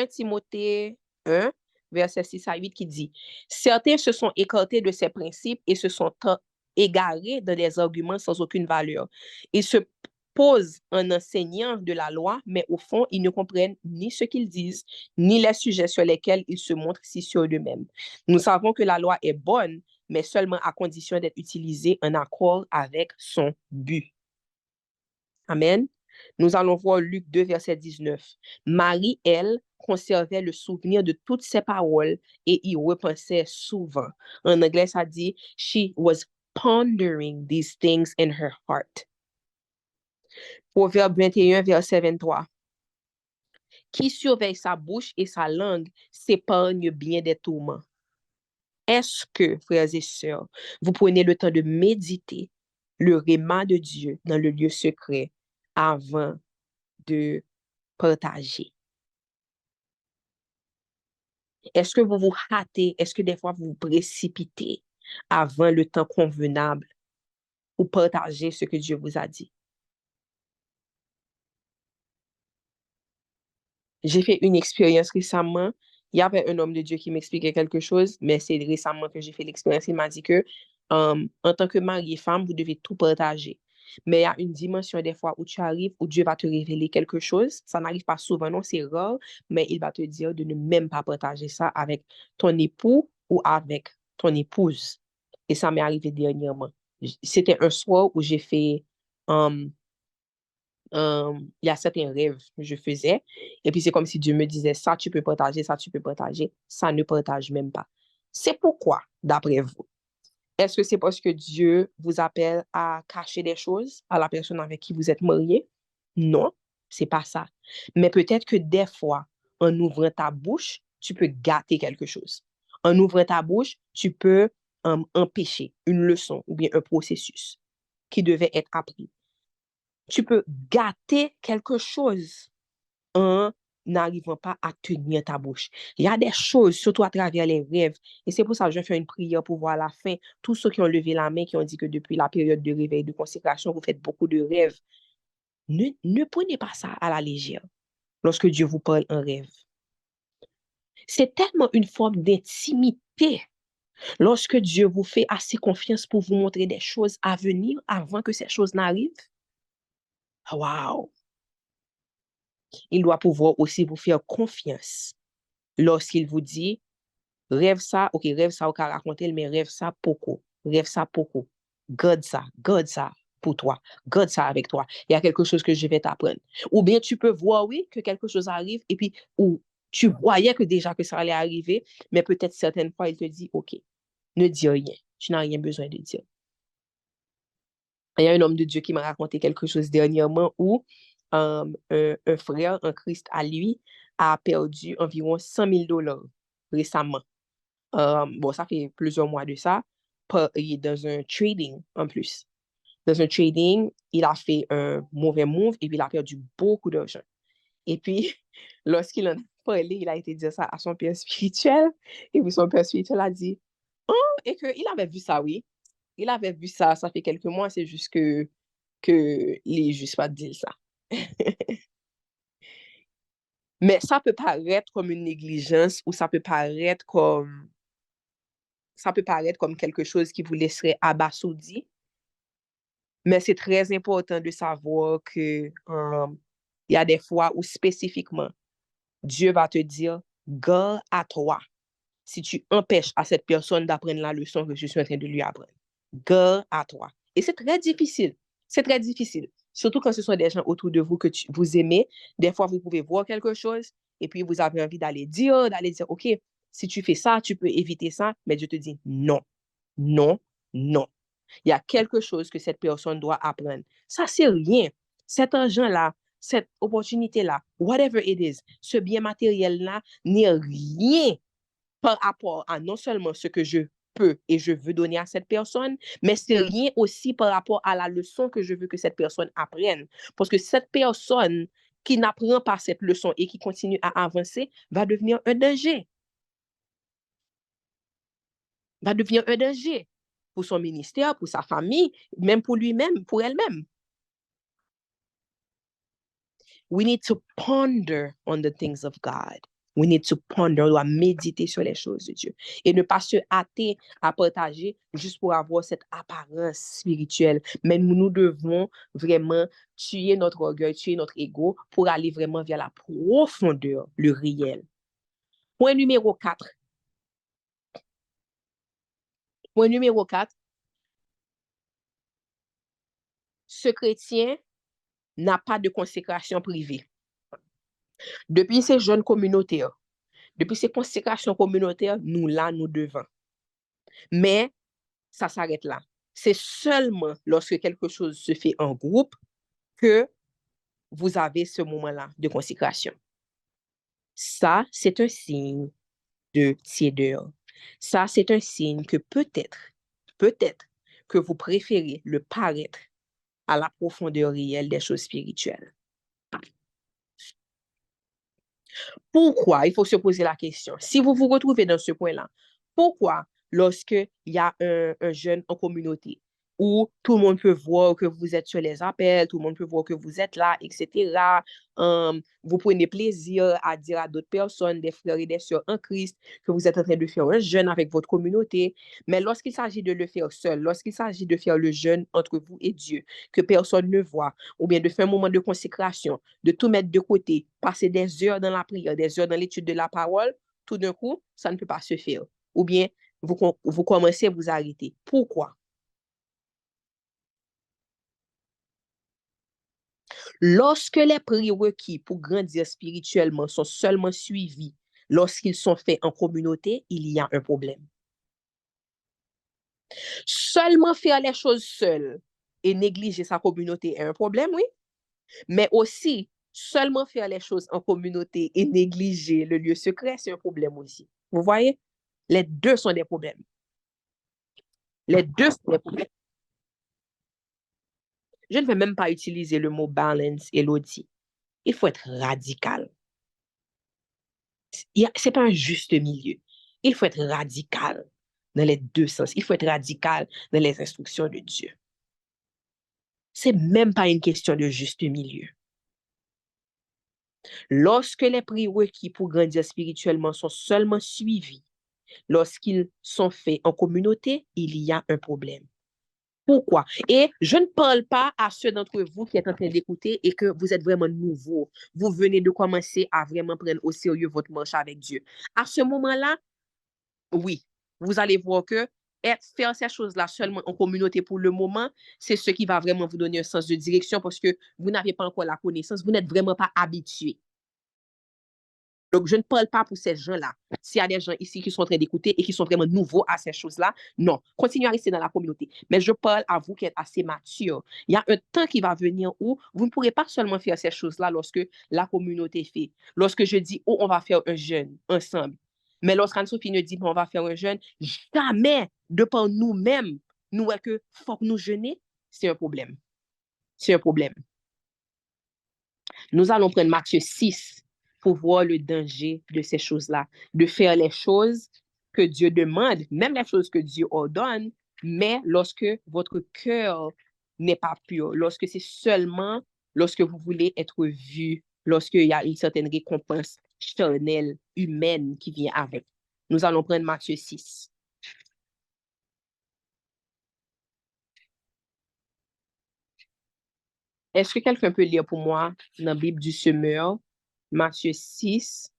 Timothée 1, verset 6 à 8 qui dit, certains se sont écartés de ces principes et se sont égarés dans des arguments sans aucune valeur. Ils se posent en enseignant de la loi, mais au fond, ils ne comprennent ni ce qu'ils disent, ni les sujets sur lesquels ils se montrent si sûrs d'eux-mêmes. Nous savons que la loi est bonne, mais seulement à condition d'être utilisée en accord avec son but. Amen. Nous allons voir Luc 2, verset 19. Marie, elle, conservait le souvenir de toutes ces paroles et y repensait souvent. En anglais, ça dit, she was pondering these things in her heart. Proverbe 21, verset 23. Qui surveille sa bouche et sa langue s'épargne bien des tourments. Est-ce que, frères et sœurs, vous prenez le temps de méditer le réma de Dieu dans le lieu secret avant de partager? Est-ce que vous vous hâtez? Est-ce que des fois vous vous précipitez avant le temps convenable pour partager ce que Dieu vous a dit? J'ai fait une expérience récemment. Il y avait un homme de Dieu qui m'expliquait quelque chose, mais c'est récemment que j'ai fait l'expérience. Il m'a dit que en tant que mari et femme, vous devez tout partager. Mais il y a une dimension des fois où tu arrives, où Dieu va te révéler quelque chose. Ça n'arrive pas souvent, non, c'est rare, mais il va te dire de ne même pas partager ça avec ton époux ou avec ton épouse. Et ça m'est arrivé dernièrement. C'était un soir où j'ai fait il y a certains rêves que je faisais. Et puis, c'est comme si Dieu me disait, ça, tu peux partager, ça, tu peux partager. Ça ne partage même pas. C'est pourquoi, d'après vous? Est-ce que c'est parce que Dieu vous appelle à cacher des choses à la personne avec qui vous êtes marié? Non, c'est pas ça. Mais peut-être que des fois, en ouvrant ta bouche, tu peux gâter quelque chose. En ouvrant ta bouche, tu peux empêcher une leçon ou bien un processus qui devait être appris. Tu peux gâter quelque chose en n'arrivant pas à tenir ta bouche. Il y a des choses, surtout à travers les rêves, et c'est pour ça que je vais faire une prière pour voir à la fin, tous ceux qui ont levé la main, qui ont dit que depuis la période de réveil, de consécration, vous faites beaucoup de rêves. Ne prenez pas ça à la légère lorsque Dieu vous parle en rêve. C'est tellement une forme d'intimité lorsque Dieu vous fait assez confiance pour vous montrer des choses à venir avant que ces choses n'arrivent. Wow! Il doit pouvoir aussi vous faire confiance lorsqu'il vous dit, rêve ça, ok, rêve ça, ou qu'à raconter, mais rêve ça beaucoup, rêve ça beaucoup. Garde ça pour toi, garde ça avec toi. Il y a quelque chose que je vais t'apprendre. Ou bien tu peux voir, oui, que quelque chose arrive, et puis, ou tu voyais que déjà que ça allait arriver, mais peut-être certaines fois, il te dit, ok, ne dis rien, tu n'as rien besoin de dire. Il y a un homme de Dieu qui m'a raconté quelque chose dernièrement où un frère en Christ à lui a perdu environ 100 000 dollars récemment. Bon, ça fait plusieurs mois de ça. Il est dans un trading en plus. Dans un trading, il a fait un mauvais move et puis il a perdu beaucoup d'argent. Et puis, lorsqu'il en a parlé, il a été dire ça à son père spirituel. Et puis son père spirituel a dit, oh, et qu'il avait vu ça, oui. Il avait vu ça fait quelques mois, c'est juste que il est juste pas dit ça. Mais ça peut paraître comme une négligence ou ça peut paraître comme quelque chose qui vous laisserait abasourdi. Mais c'est très important de savoir que il y a des fois où spécifiquement, Dieu va te dire, gare à toi si tu empêches à cette personne d'apprendre la leçon que je suis en train de lui apprendre. Gare à toi. Et c'est très difficile. C'est très difficile. Surtout quand ce sont des gens autour de vous que vous aimez. Des fois, vous pouvez voir quelque chose et puis vous avez envie d'aller dire, OK, si tu fais ça, tu peux éviter ça. Mais Dieu te dit non, non, non. Il y a quelque chose que cette personne doit apprendre. Ça, c'est rien. Cet argent-là, cette opportunité-là, whatever it is, ce bien matériel-là n'est rien par rapport à non seulement ce que je peux et je veux donner à cette personne, mais c'est rien aussi par rapport à la leçon que je veux que cette personne apprenne. Parce que cette personne qui n'apprend pas cette leçon et qui continue à avancer va devenir un danger. Va devenir un danger pour son ministère, pour sa famille, même pour lui-même, pour elle-même. We need to ponder on the things of God. We need to ponder, on doit méditer sur les choses de Dieu. Et ne pas se hâter à partager juste pour avoir cette apparence spirituelle. Mais nous devons vraiment tuer notre orgueil, tuer notre ego pour aller vraiment vers la profondeur, le réel. Point numéro 4. Point numéro 4. Ce chrétien n'a pas de consécration privée. Depuis ces jeunes communautaires, depuis ces consécrations communautaires, nous devons. Mais ça s'arrête là. C'est seulement lorsque quelque chose se fait en groupe que vous avez ce moment-là de consécration. Ça, c'est un signe de tiédeur. Ça, c'est un signe que peut-être que vous préférez le paraître à la profondeur réelle des choses spirituelles. Pourquoi? Il faut se poser la question. Si vous vous retrouvez dans ce point-là, pourquoi lorsque il y a un jeune en communauté où tout le monde peut voir que vous êtes sur les appels, tout le monde peut voir que vous êtes là, etc., vous prenez plaisir à dire à d'autres personnes, des frères et des sœurs en Christ, que vous êtes en train de faire un jeûne avec votre communauté, mais lorsqu'il s'agit de le faire seul, lorsqu'il s'agit de faire le jeûne entre vous et Dieu, que personne ne voit, ou bien de faire un moment de consécration, de tout mettre de côté, passer des heures dans la prière, des heures dans l'étude de la parole, tout d'un coup, ça ne peut pas se faire. Ou bien, vous commencez à vous arrêter. Pourquoi? Lorsque les prérequis pour grandir spirituellement sont seulement suivis lorsqu'ils sont faits en communauté, il y a un problème. Seulement faire les choses seul et négliger sa communauté est un problème, oui. Mais aussi, seulement faire les choses en communauté et négliger le lieu secret, c'est un problème aussi. Vous voyez? Les deux sont des problèmes. Les deux sont des problèmes. Je ne vais même pas utiliser le mot balance, Elodie. Il faut être radical. Ce n'est pas un juste milieu. Il faut être radical dans les deux sens. Il faut être radical dans les instructions de Dieu. Ce n'est même pas une question de juste milieu. Lorsque les prérequis pour grandir spirituellement sont seulement suivis, lorsqu'ils sont faits en communauté, il y a un problème. Pourquoi? Et je ne parle pas à ceux d'entre vous qui êtes en train d'écouter et que vous êtes vraiment nouveaux. Vous venez de commencer à vraiment prendre au sérieux votre marche avec Dieu. À ce moment-là, oui, vous allez voir que faire ces choses-là seulement en communauté pour le moment, c'est ce qui va vraiment vous donner un sens de direction parce que vous n'avez pas encore la connaissance, vous n'êtes vraiment pas habitué. Donc, je ne parle pas pour ces gens-là. S'il y a des gens ici qui sont en train d'écouter et qui sont vraiment nouveaux à ces choses-là, non. Continuez à rester dans la communauté. Mais je parle à vous qui êtes assez mature. Il y a un temps qui va venir où vous ne pourrez pas seulement faire ces choses-là lorsque la communauté fait. Lorsque je dis, oh, on va faire un jeûne ensemble. Mais lorsqu'Anne-Sophie nous dit, on va faire un jeûne, jamais, de par nous-mêmes, nous, que faut que nous jeûner, c'est un problème. C'est un problème. Nous allons prendre Matthieu 6 pour voir le danger de ces choses-là, de faire les choses que Dieu demande, même les choses que Dieu ordonne, mais lorsque votre cœur n'est pas pur, lorsque c'est seulement lorsque vous voulez être vu, lorsqu'il y a une certaine récompense charnelle, humaine qui vient avec. Nous allons prendre Matthieu 6. Est-ce que quelqu'un peut lire pour moi dans la Bible du semeur, Matthieu 6,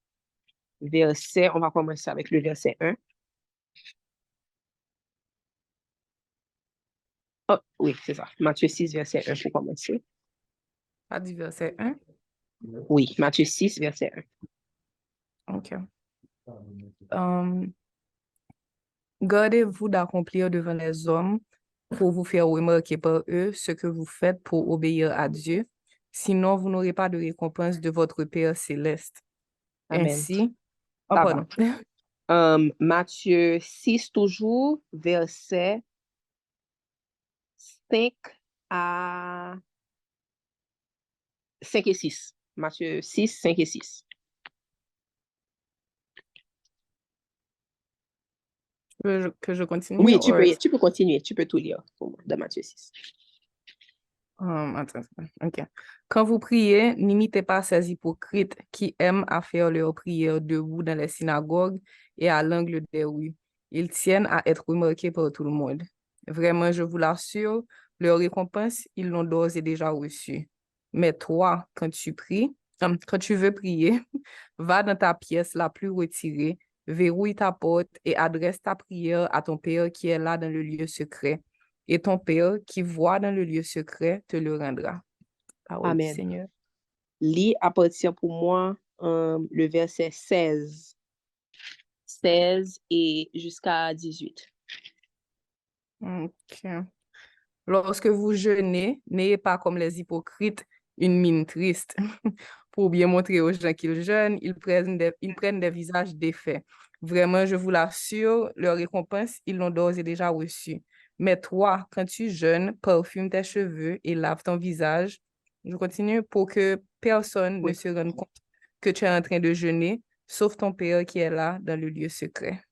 verset, on va commencer avec le verset 1. Oh, oui, c'est ça. Matthieu 6, verset 1 pour commencer. Pas du verset 1. Oui, Matthieu 6, verset 1. OK. Gardez-vous d'accomplir devant les hommes pour vous faire remarquer par eux ce que vous faites pour obéir à Dieu. Sinon, vous n'aurez pas de récompense de votre Père céleste. Amen. Ainsi, oh, Ça pardon. va. Matthieu 6, toujours, verset 5 à 5 et 6. Matthieu 6, 5 et 6. Que je continue? Oui, tu peux continuer. Tu peux tout lire pour moi, de Matthieu 6. Attends. OK. Quand vous priez, n'imitez pas ces hypocrites qui aiment à faire leurs prières debout dans les synagogues et à l'angle des rues. Ils tiennent à être remarqués par tout le monde. Vraiment, je vous l'assure, leur récompense, ils l'ont d'ores et déjà reçue. Mais toi, quand tu veux prier, va dans ta pièce la plus retirée, verrouille ta porte et adresse ta prière à ton Père qui est là dans le lieu secret. Et ton Père qui voit dans le lieu secret te le rendra. Parole du Amen. Seigneur. Lis à partir pour moi le verset 16. 16 et jusqu'à 18. OK. Lorsque vous jeûnez, n'ayez pas comme les hypocrites une mine triste. Pour bien montrer aux gens qu'ils jeûnent, ils prennent des visages défaits. Vraiment, je vous l'assure, leur récompense, ils l'ont d'ores et déjà reçue. Mais toi, quand tu jeûnes, parfume tes cheveux et lave ton visage. Je continue pour que personne ne Oui. se rende compte que tu es en train de jeûner, sauf ton Père qui est là dans le lieu secret.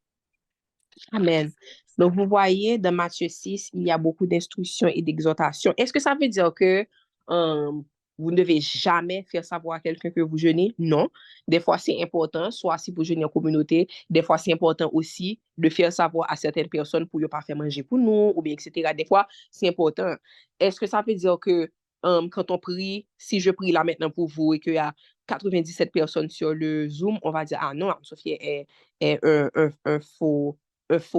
Amen. Donc, vous voyez, dans Matthieu 6, il y a beaucoup d'instructions et d'exhortations. Est-ce que ça veut dire que euh, vous ne devez jamais faire savoir à quelqu'un que vous jeûnez? Non. Des fois, c'est important, soit si vous jeûnez en communauté, des fois, c'est important aussi de faire savoir à certaines personnes pour ne pas faire manger pour nous, ou bien, etc. Des fois, c'est important. Est-ce que ça veut dire que quand on prie, si je prie là maintenant pour vous et qu'il y a 97 personnes sur le Zoom, on va dire, ah non, Anne-Sophie est un faux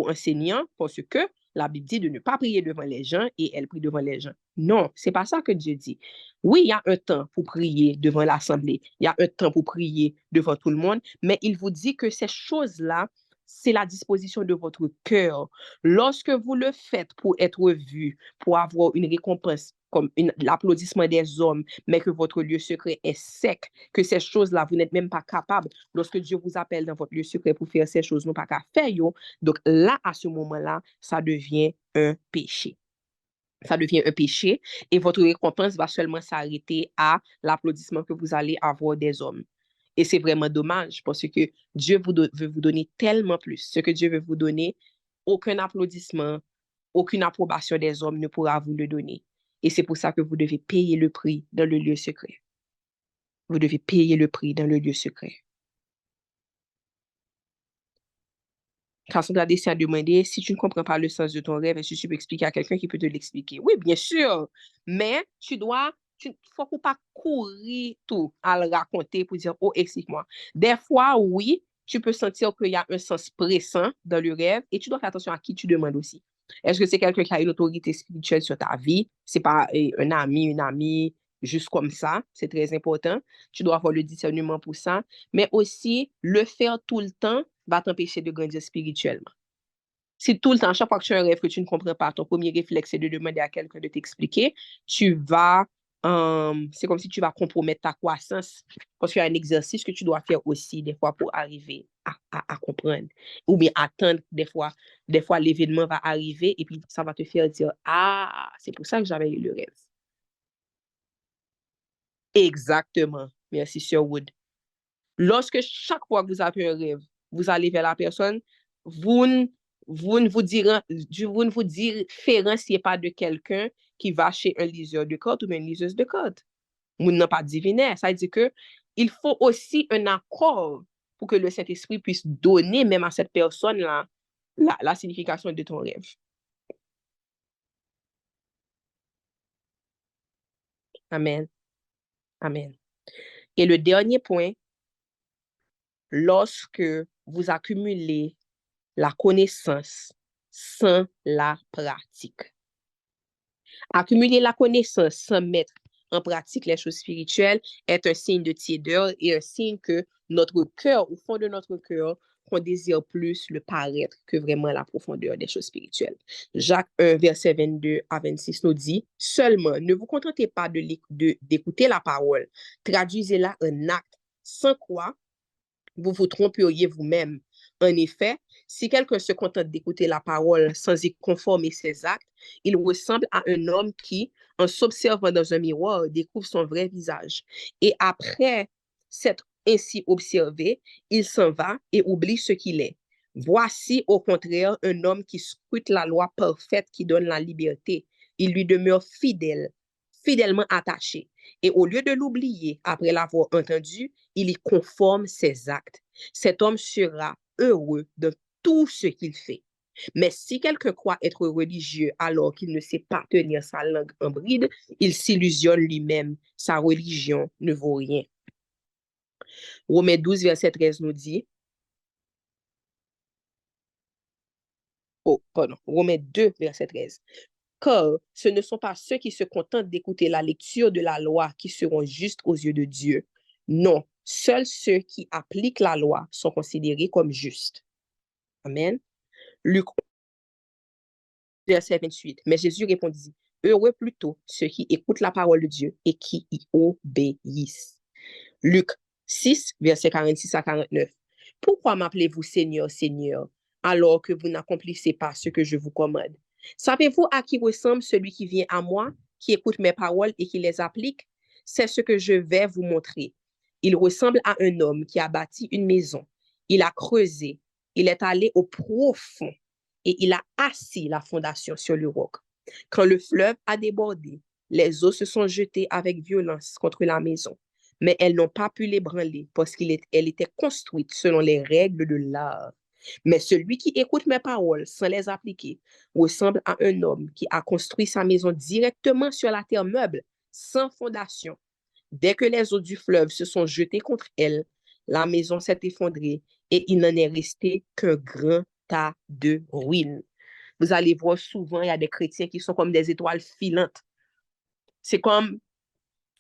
enseignant parce que la Bible dit de ne pas prier devant les gens et elle prie devant les gens. Non, c'est pas ça que Dieu dit. Oui, il y a un temps pour prier devant l'assemblée, il y a un temps pour prier devant tout le monde, mais il vous dit que ces choses-là, c'est la disposition de votre cœur. Lorsque vous le faites pour être vu, pour avoir une récompense comme l'applaudissement des hommes, mais que votre lieu secret est sec, que ces choses-là, vous n'êtes même pas capable, lorsque Dieu vous appelle dans votre lieu secret pour faire ces choses, non pas qu'à faire, donc là, à ce moment-là, ça devient un péché. Ça devient un péché et votre récompense va seulement s'arrêter à l'applaudissement que vous allez avoir des hommes. Et c'est vraiment dommage parce que Dieu veut vous donner tellement plus. Ce que Dieu veut vous donner, aucun applaudissement, aucune approbation des hommes ne pourra vous le donner. Et c'est pour ça que vous devez payer le prix dans le lieu secret. Vous devez payer le prix dans le lieu secret. Cassandra Dessy a demandé, si tu ne comprends pas le sens de ton rêve, est-ce que tu peux expliquer à quelqu'un qui peut te l'expliquer? Oui, bien sûr, mais faut pas courir tout à le raconter pour dire, oh, explique-moi. Des fois, oui, tu peux sentir qu'il y a un sens pressant dans le rêve et tu dois faire attention à qui tu demandes aussi. Est-ce que c'est quelqu'un qui a une autorité spirituelle sur ta vie? C'est pas un ami, une amie, juste comme ça. C'est très important. Tu dois avoir le discernement pour ça. Mais aussi, le faire tout le temps va t'empêcher de grandir spirituellement. Si tout le temps, chaque fois que tu as un rêve que tu ne comprends pas, ton premier réflexe est de demander à quelqu'un de t'expliquer, c'est comme si tu vas compromettre ta croissance parce qu'il y a un exercice que tu dois faire aussi des fois pour arriver à comprendre. Ou bien attendre des fois l'événement va arriver et puis ça va te faire dire, ah, c'est pour ça que j'avais eu le rêve. Exactement. Merci, Sir Wood. Lorsque chaque fois que vous avez un rêve, vous allez vers la personne, vous vous ne vous différenciez pas de quelqu'un qui va chez un liseur de cartes ou bien une liseuse de cartes. Vous n'êtes pas divinaire. Ça veut dire que il faut aussi un accord pour que le Saint-Esprit puisse donner même à cette personne-là la signification de ton rêve. Amen. Amen. Et le dernier point, lorsque vous accumulez la connaissance sans la pratique. Accumuler la connaissance sans mettre en pratique les choses spirituelles est un signe de tiédeur et un signe que notre cœur, au fond de notre cœur, qu'on désire plus le paraître que vraiment la profondeur des choses spirituelles. Jacques 1, verset 22 à 26 nous dit, « Seulement, ne vous contentez pas d'écouter la parole, traduisez-la en acte, sans quoi vous vous tromperiez vous-même. En effet, si quelqu'un se contente d'écouter la parole sans y conformer ses actes, il ressemble à un homme qui, en s'observant dans un miroir, découvre son vrai visage. Et après s'être ainsi observé, il s'en va et oublie ce qu'il est. Voici au contraire un homme qui scrute la loi parfaite qui donne la liberté. Il lui demeure fidèlement attaché. Et au lieu de l'oublier après l'avoir entendu, il y conforme ses actes. Cet homme sera heureux de tout ce qu'il fait. Mais si quelqu'un croit être religieux alors qu'il ne sait pas tenir sa langue en bride, il s'illusionne lui-même. Sa religion ne vaut rien. Romains 12, verset 13 nous dit, Romains 2, verset 13. Car ce ne sont pas ceux qui se contentent d'écouter la lecture de la loi qui seront justes aux yeux de Dieu. Non, seuls ceux qui appliquent la loi sont considérés comme justes. Amen. Luc, verset 28. Mais Jésus répondit, heureux plutôt ceux qui écoutent la parole de Dieu et qui y obéissent. Luc 6, verset 46 à 49. Pourquoi m'appelez-vous Seigneur, Seigneur, alors que vous n'accomplissez pas ce que je vous commande? Savez-vous à qui ressemble celui qui vient à moi, qui écoute mes paroles et qui les applique? C'est ce que je vais vous montrer. Il ressemble à un homme qui a bâti une maison. Il a creusé, il est allé au profond et il a assis la fondation sur le roc. Quand le fleuve a débordé, les eaux se sont jetées avec violence contre la maison, mais elles n'ont pas pu l'ébranler parce qu'elle était construite selon les règles de l'art. Mais celui qui écoute mes paroles sans les appliquer ressemble à un homme qui a construit sa maison directement sur la terre meuble, sans fondation. Dès que les eaux du fleuve se sont jetées contre elle, la maison s'est effondrée et il n'en est resté qu'un grand tas de ruines. Vous allez voir souvent, il y a des chrétiens qui sont comme des étoiles filantes. C'est comme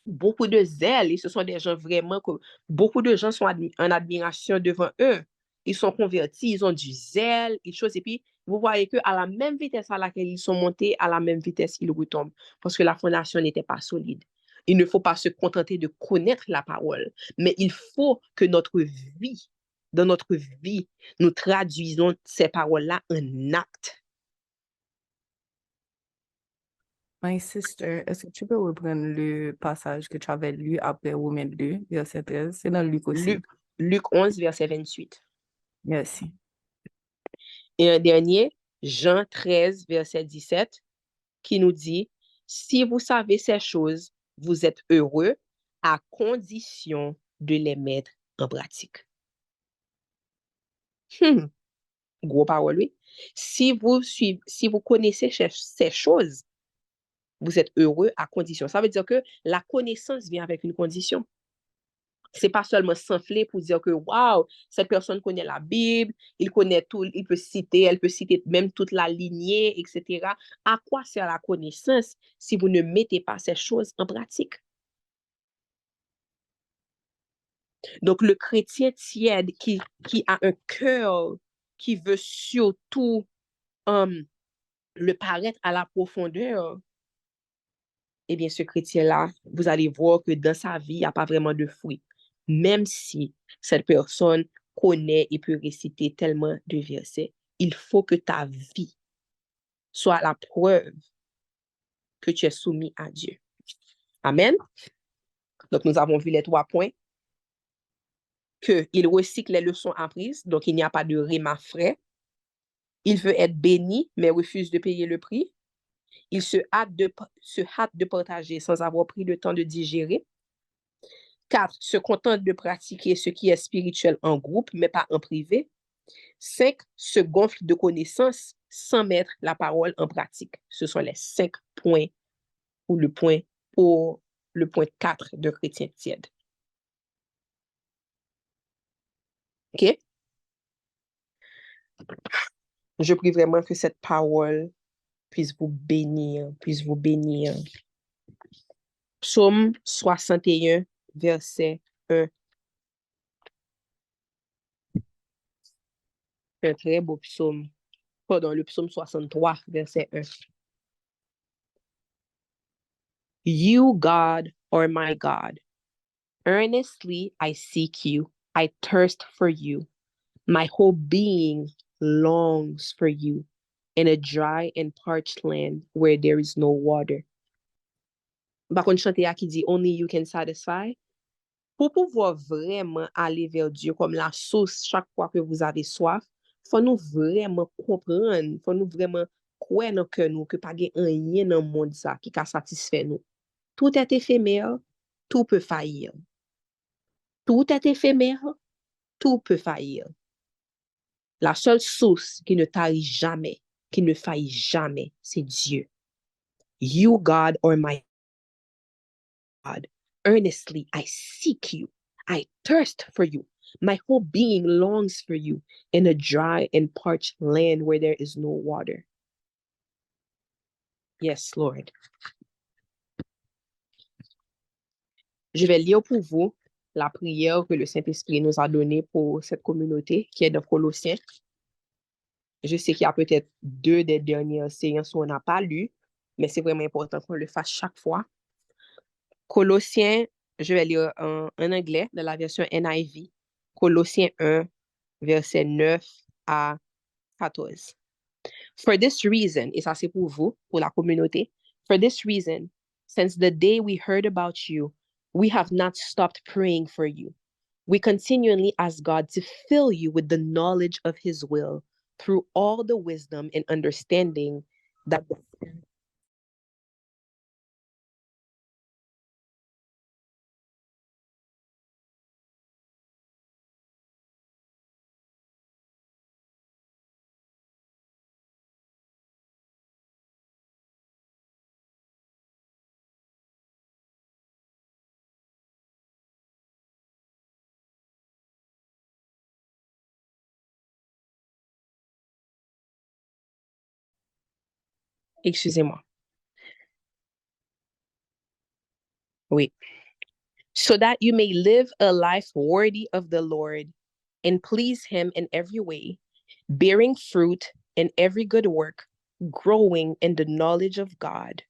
beaucoup de zèle et ce sont des gens vraiment que beaucoup de gens sont en admiration devant eux. Ils sont convertis, ils ont du zèle, et choses. Et puis, vous voyez qu'à la même vitesse à laquelle ils sont montés, à la même vitesse, ils retombent parce que la fondation n'était pas solide. Il ne faut pas se contenter de connaître la parole, mais il faut que dans notre vie, nous traduisons ces paroles-là en actes. My sister, est-ce que tu peux reprendre le passage que tu avais lu après Romains 2, verset 13? C'est dans Luc aussi. Luc 11, verset 28. Merci. Et un dernier, Jean 13, verset 17, qui nous dit, si vous savez ces choses, vous êtes heureux à condition de les mettre en pratique. Gros parole, oui. Si vous connaissez ces choses, vous êtes heureux à condition. Ça veut dire que la connaissance vient avec une condition. C'est pas seulement s'enfler pour dire que waouh, cette personne connaît la Bible, il connaît tout, elle peut citer même toute la lignée, etc. À quoi sert la connaissance si vous ne mettez pas ces choses en pratique? Donc, le chrétien tiède qui a un cœur qui veut surtout le paraître à la profondeur, eh bien, ce chrétien-là, vous allez voir que dans sa vie, il n'y a pas vraiment de fruits. Même si cette personne connaît et peut réciter tellement de versets, il faut que ta vie soit la preuve que tu es soumis à Dieu. Amen. Donc, nous avons vu les 3 points. Qu'il recycle les leçons apprises, donc il n'y a pas de rhéma frais. Il veut être béni, mais refuse de payer le prix. Il se hâte de partager sans avoir pris le temps de digérer. 4. Se contente de pratiquer ce qui est spirituel en groupe, mais pas en privé. 5. Se gonfle de connaissances sans mettre la parole en pratique. Ce sont les 5 points pour le point 4 de chrétien tiède. OK? Je prie vraiment que cette parole puisse vous bénir, Psaume 61, verset 1. Un très beau psaume. Pardon, le psaume 63, verset 1. You, God, are my God. Earnestly I seek you. I thirst for you. My whole being longs for you in a dry and parched land where there is no water. Bakon chante ya ki di, only you can satisfy. Pour pouvoir vraiment aller vers Dieu comme la source chaque fois que vous avez soif, faut nous vraiment comprendre, faut nous vraiment croire dans cœur nous que pas gen rien dans monde ça qui ka satisfait nous. Tout est éphémère, tout peut faillir. Tout est éphémère, tout peut faillir. La seule source qui ne tarit jamais, qui ne faillit jamais, c'est Dieu. You, God, are my God. Earnestly, I seek you. I thirst for you. My whole being longs for you in a dry and parched land where there is no water. Yes, Lord. Je vais lire pour vous la prière que le Saint-Esprit nous a donnée pour cette communauté qui est dans Colossiens. Je sais qu'il y a peut-être 2 des dernières séances où on n'a pas lu, mais c'est vraiment important qu'on le fasse chaque fois. Colossiens, je vais lire en anglais, dans la version NIV. Colossiens 1, verset 9 à 14. For this reason, et ça c'est pour vous, pour la communauté. For this reason, since the day we heard about you, we have not stopped praying for you. We continually ask God to fill you with the knowledge of his will through all the wisdom and understanding that Excusez-moi. Oui. So that you may live a life worthy of the Lord and please him in every way, bearing fruit in every good work, growing in the knowledge of God,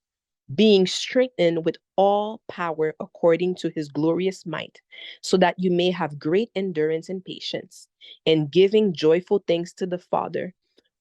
being strengthened with all power according to his glorious might, so that you may have great endurance and patience, and giving joyful thanks to the Father,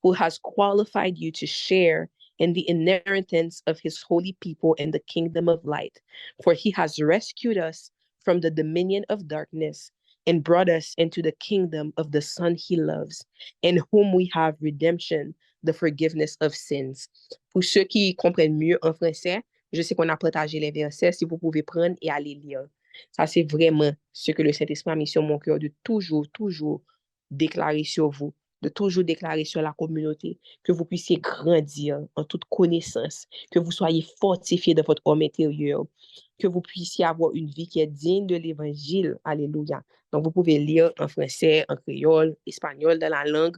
who has qualified you to share in the inheritance of his holy people in the kingdom of light. For he has rescued us from the dominion of darkness and brought us into the kingdom of the Son he loves, in whom we have redemption, the forgiveness of sins. Pour ceux qui comprennent mieux en français, je sais qu'on a partagé les versets, si vous pouvez prendre et aller lire. Ça, c'est vraiment ce que le Saint-Esprit a mis sur mon cœur, de toujours, toujours déclarer sur vous, de toujours déclarer sur la communauté, que vous puissiez grandir en toute connaissance, que vous soyez fortifiés de votre homme intérieur, que vous puissiez avoir une vie qui est digne de l'évangile. Alléluia. Donc, vous pouvez lire en français, en créole, espagnol, dans la langue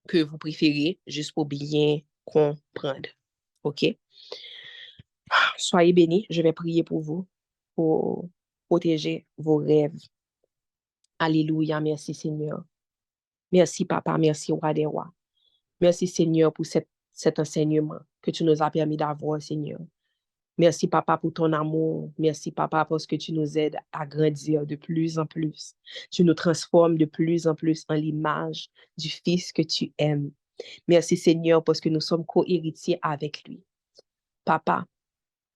que vous préférez, juste pour bien comprendre. OK? Soyez bénis. Je vais prier pour vous, pour protéger vos rêves. Alléluia. Merci, Seigneur. Merci, Papa. Merci, Roi des Rois. Merci, Seigneur, pour cet enseignement que tu nous as permis d'avoir, Seigneur. Merci, Papa, pour ton amour. Merci, Papa, parce que tu nous aides à grandir de plus en plus. Tu nous transformes de plus en plus en l'image du Fils que tu aimes. Merci, Seigneur, parce que nous sommes co-héritiers avec lui. Papa,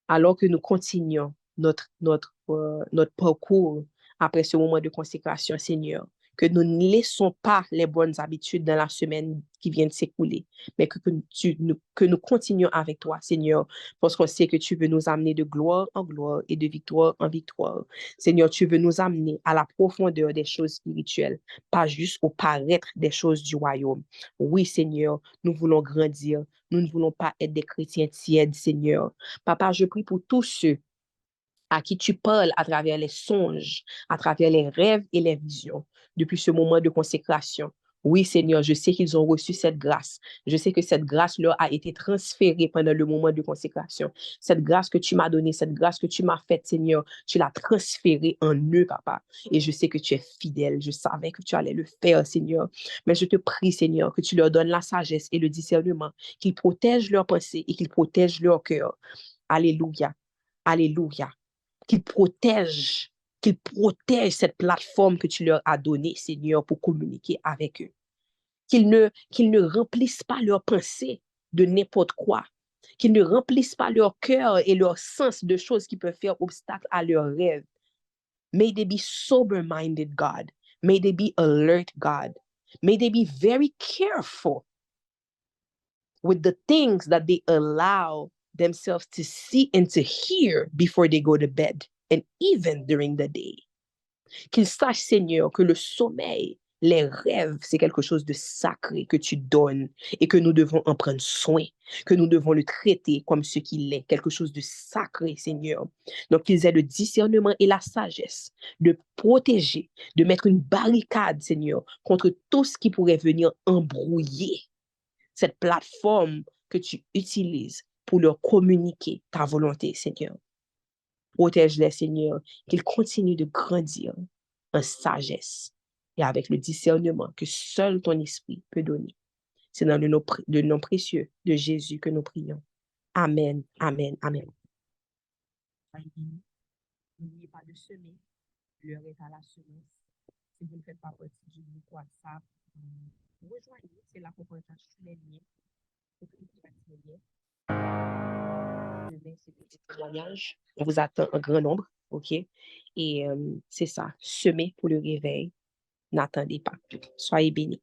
alors que nous continuons notre parcours après ce moment de consécration, Seigneur, que nous ne laissons pas les bonnes habitudes dans la semaine qui vient de s'écouler, mais que nous continuons avec toi, Seigneur, parce qu'on sait que tu veux nous amener de gloire en gloire et de victoire en victoire. Seigneur, tu veux nous amener à la profondeur des choses spirituelles, pas juste au paraître des choses du royaume. Oui, Seigneur, nous voulons grandir. Nous ne voulons pas être des chrétiens tièdes, Seigneur. Papa, je prie pour tous ceux à qui tu parles à travers les songes, à travers les rêves et les visions, depuis ce moment de consécration. Oui, Seigneur, je sais qu'ils ont reçu cette grâce. Je sais que cette grâce leur a été transférée pendant le moment de consécration. Cette grâce que tu m'as donnée, cette grâce que tu m'as faite, Seigneur, tu l'as transférée en eux, Papa. Et je sais que tu es fidèle. Je savais que tu allais le faire, Seigneur. Mais je te prie, Seigneur, que tu leur donnes la sagesse et le discernement, qu'ils protègent leurs pensées et qu'ils protègent leur cœur. Alléluia. Alléluia. Qu'ils protègent cette plateforme que tu leur as donnée, Seigneur, pour communiquer avec eux. Qu'ils ne remplissent pas leurs pensées de n'importe quoi. Qu'ils ne remplissent pas leur cœur et leur sens de choses qui peuvent faire obstacle à leurs rêves. May they be sober-minded, God. May they be alert, God. May they be very careful with the things that they allow themselves to see and to hear before they go to bed, and even during the day. Qu'ils sachent, Seigneur, que le sommeil, les rêves, c'est quelque chose de sacré que tu donnes et que nous devons en prendre soin, que nous devons le traiter comme ce qu'il est, quelque chose de sacré, Seigneur. Donc, qu'ils aient le discernement et la sagesse de protéger, de mettre une barricade, Seigneur, contre tout ce qui pourrait venir embrouiller cette plateforme que tu utilises pour leur communiquer ta volonté, Seigneur. Protège-les, Seigneur, qu'ils continuent de grandir en sagesse et avec le discernement que seul ton esprit peut donner. C'est dans le nom précieux de Jésus que nous prions. Amen, amen, amen. N'oubliez pas de semer. L'heure est à la semence. Si vous ne faites pas partie du groupe WhatsApp, rejoignez, c'est là qu'on partage tous les liens. Demain, c'est des témoignages. On vous attend un grand nombre, OK? Et c'est ça, semez pour le réveil. N'attendez pas. Soyez bénis.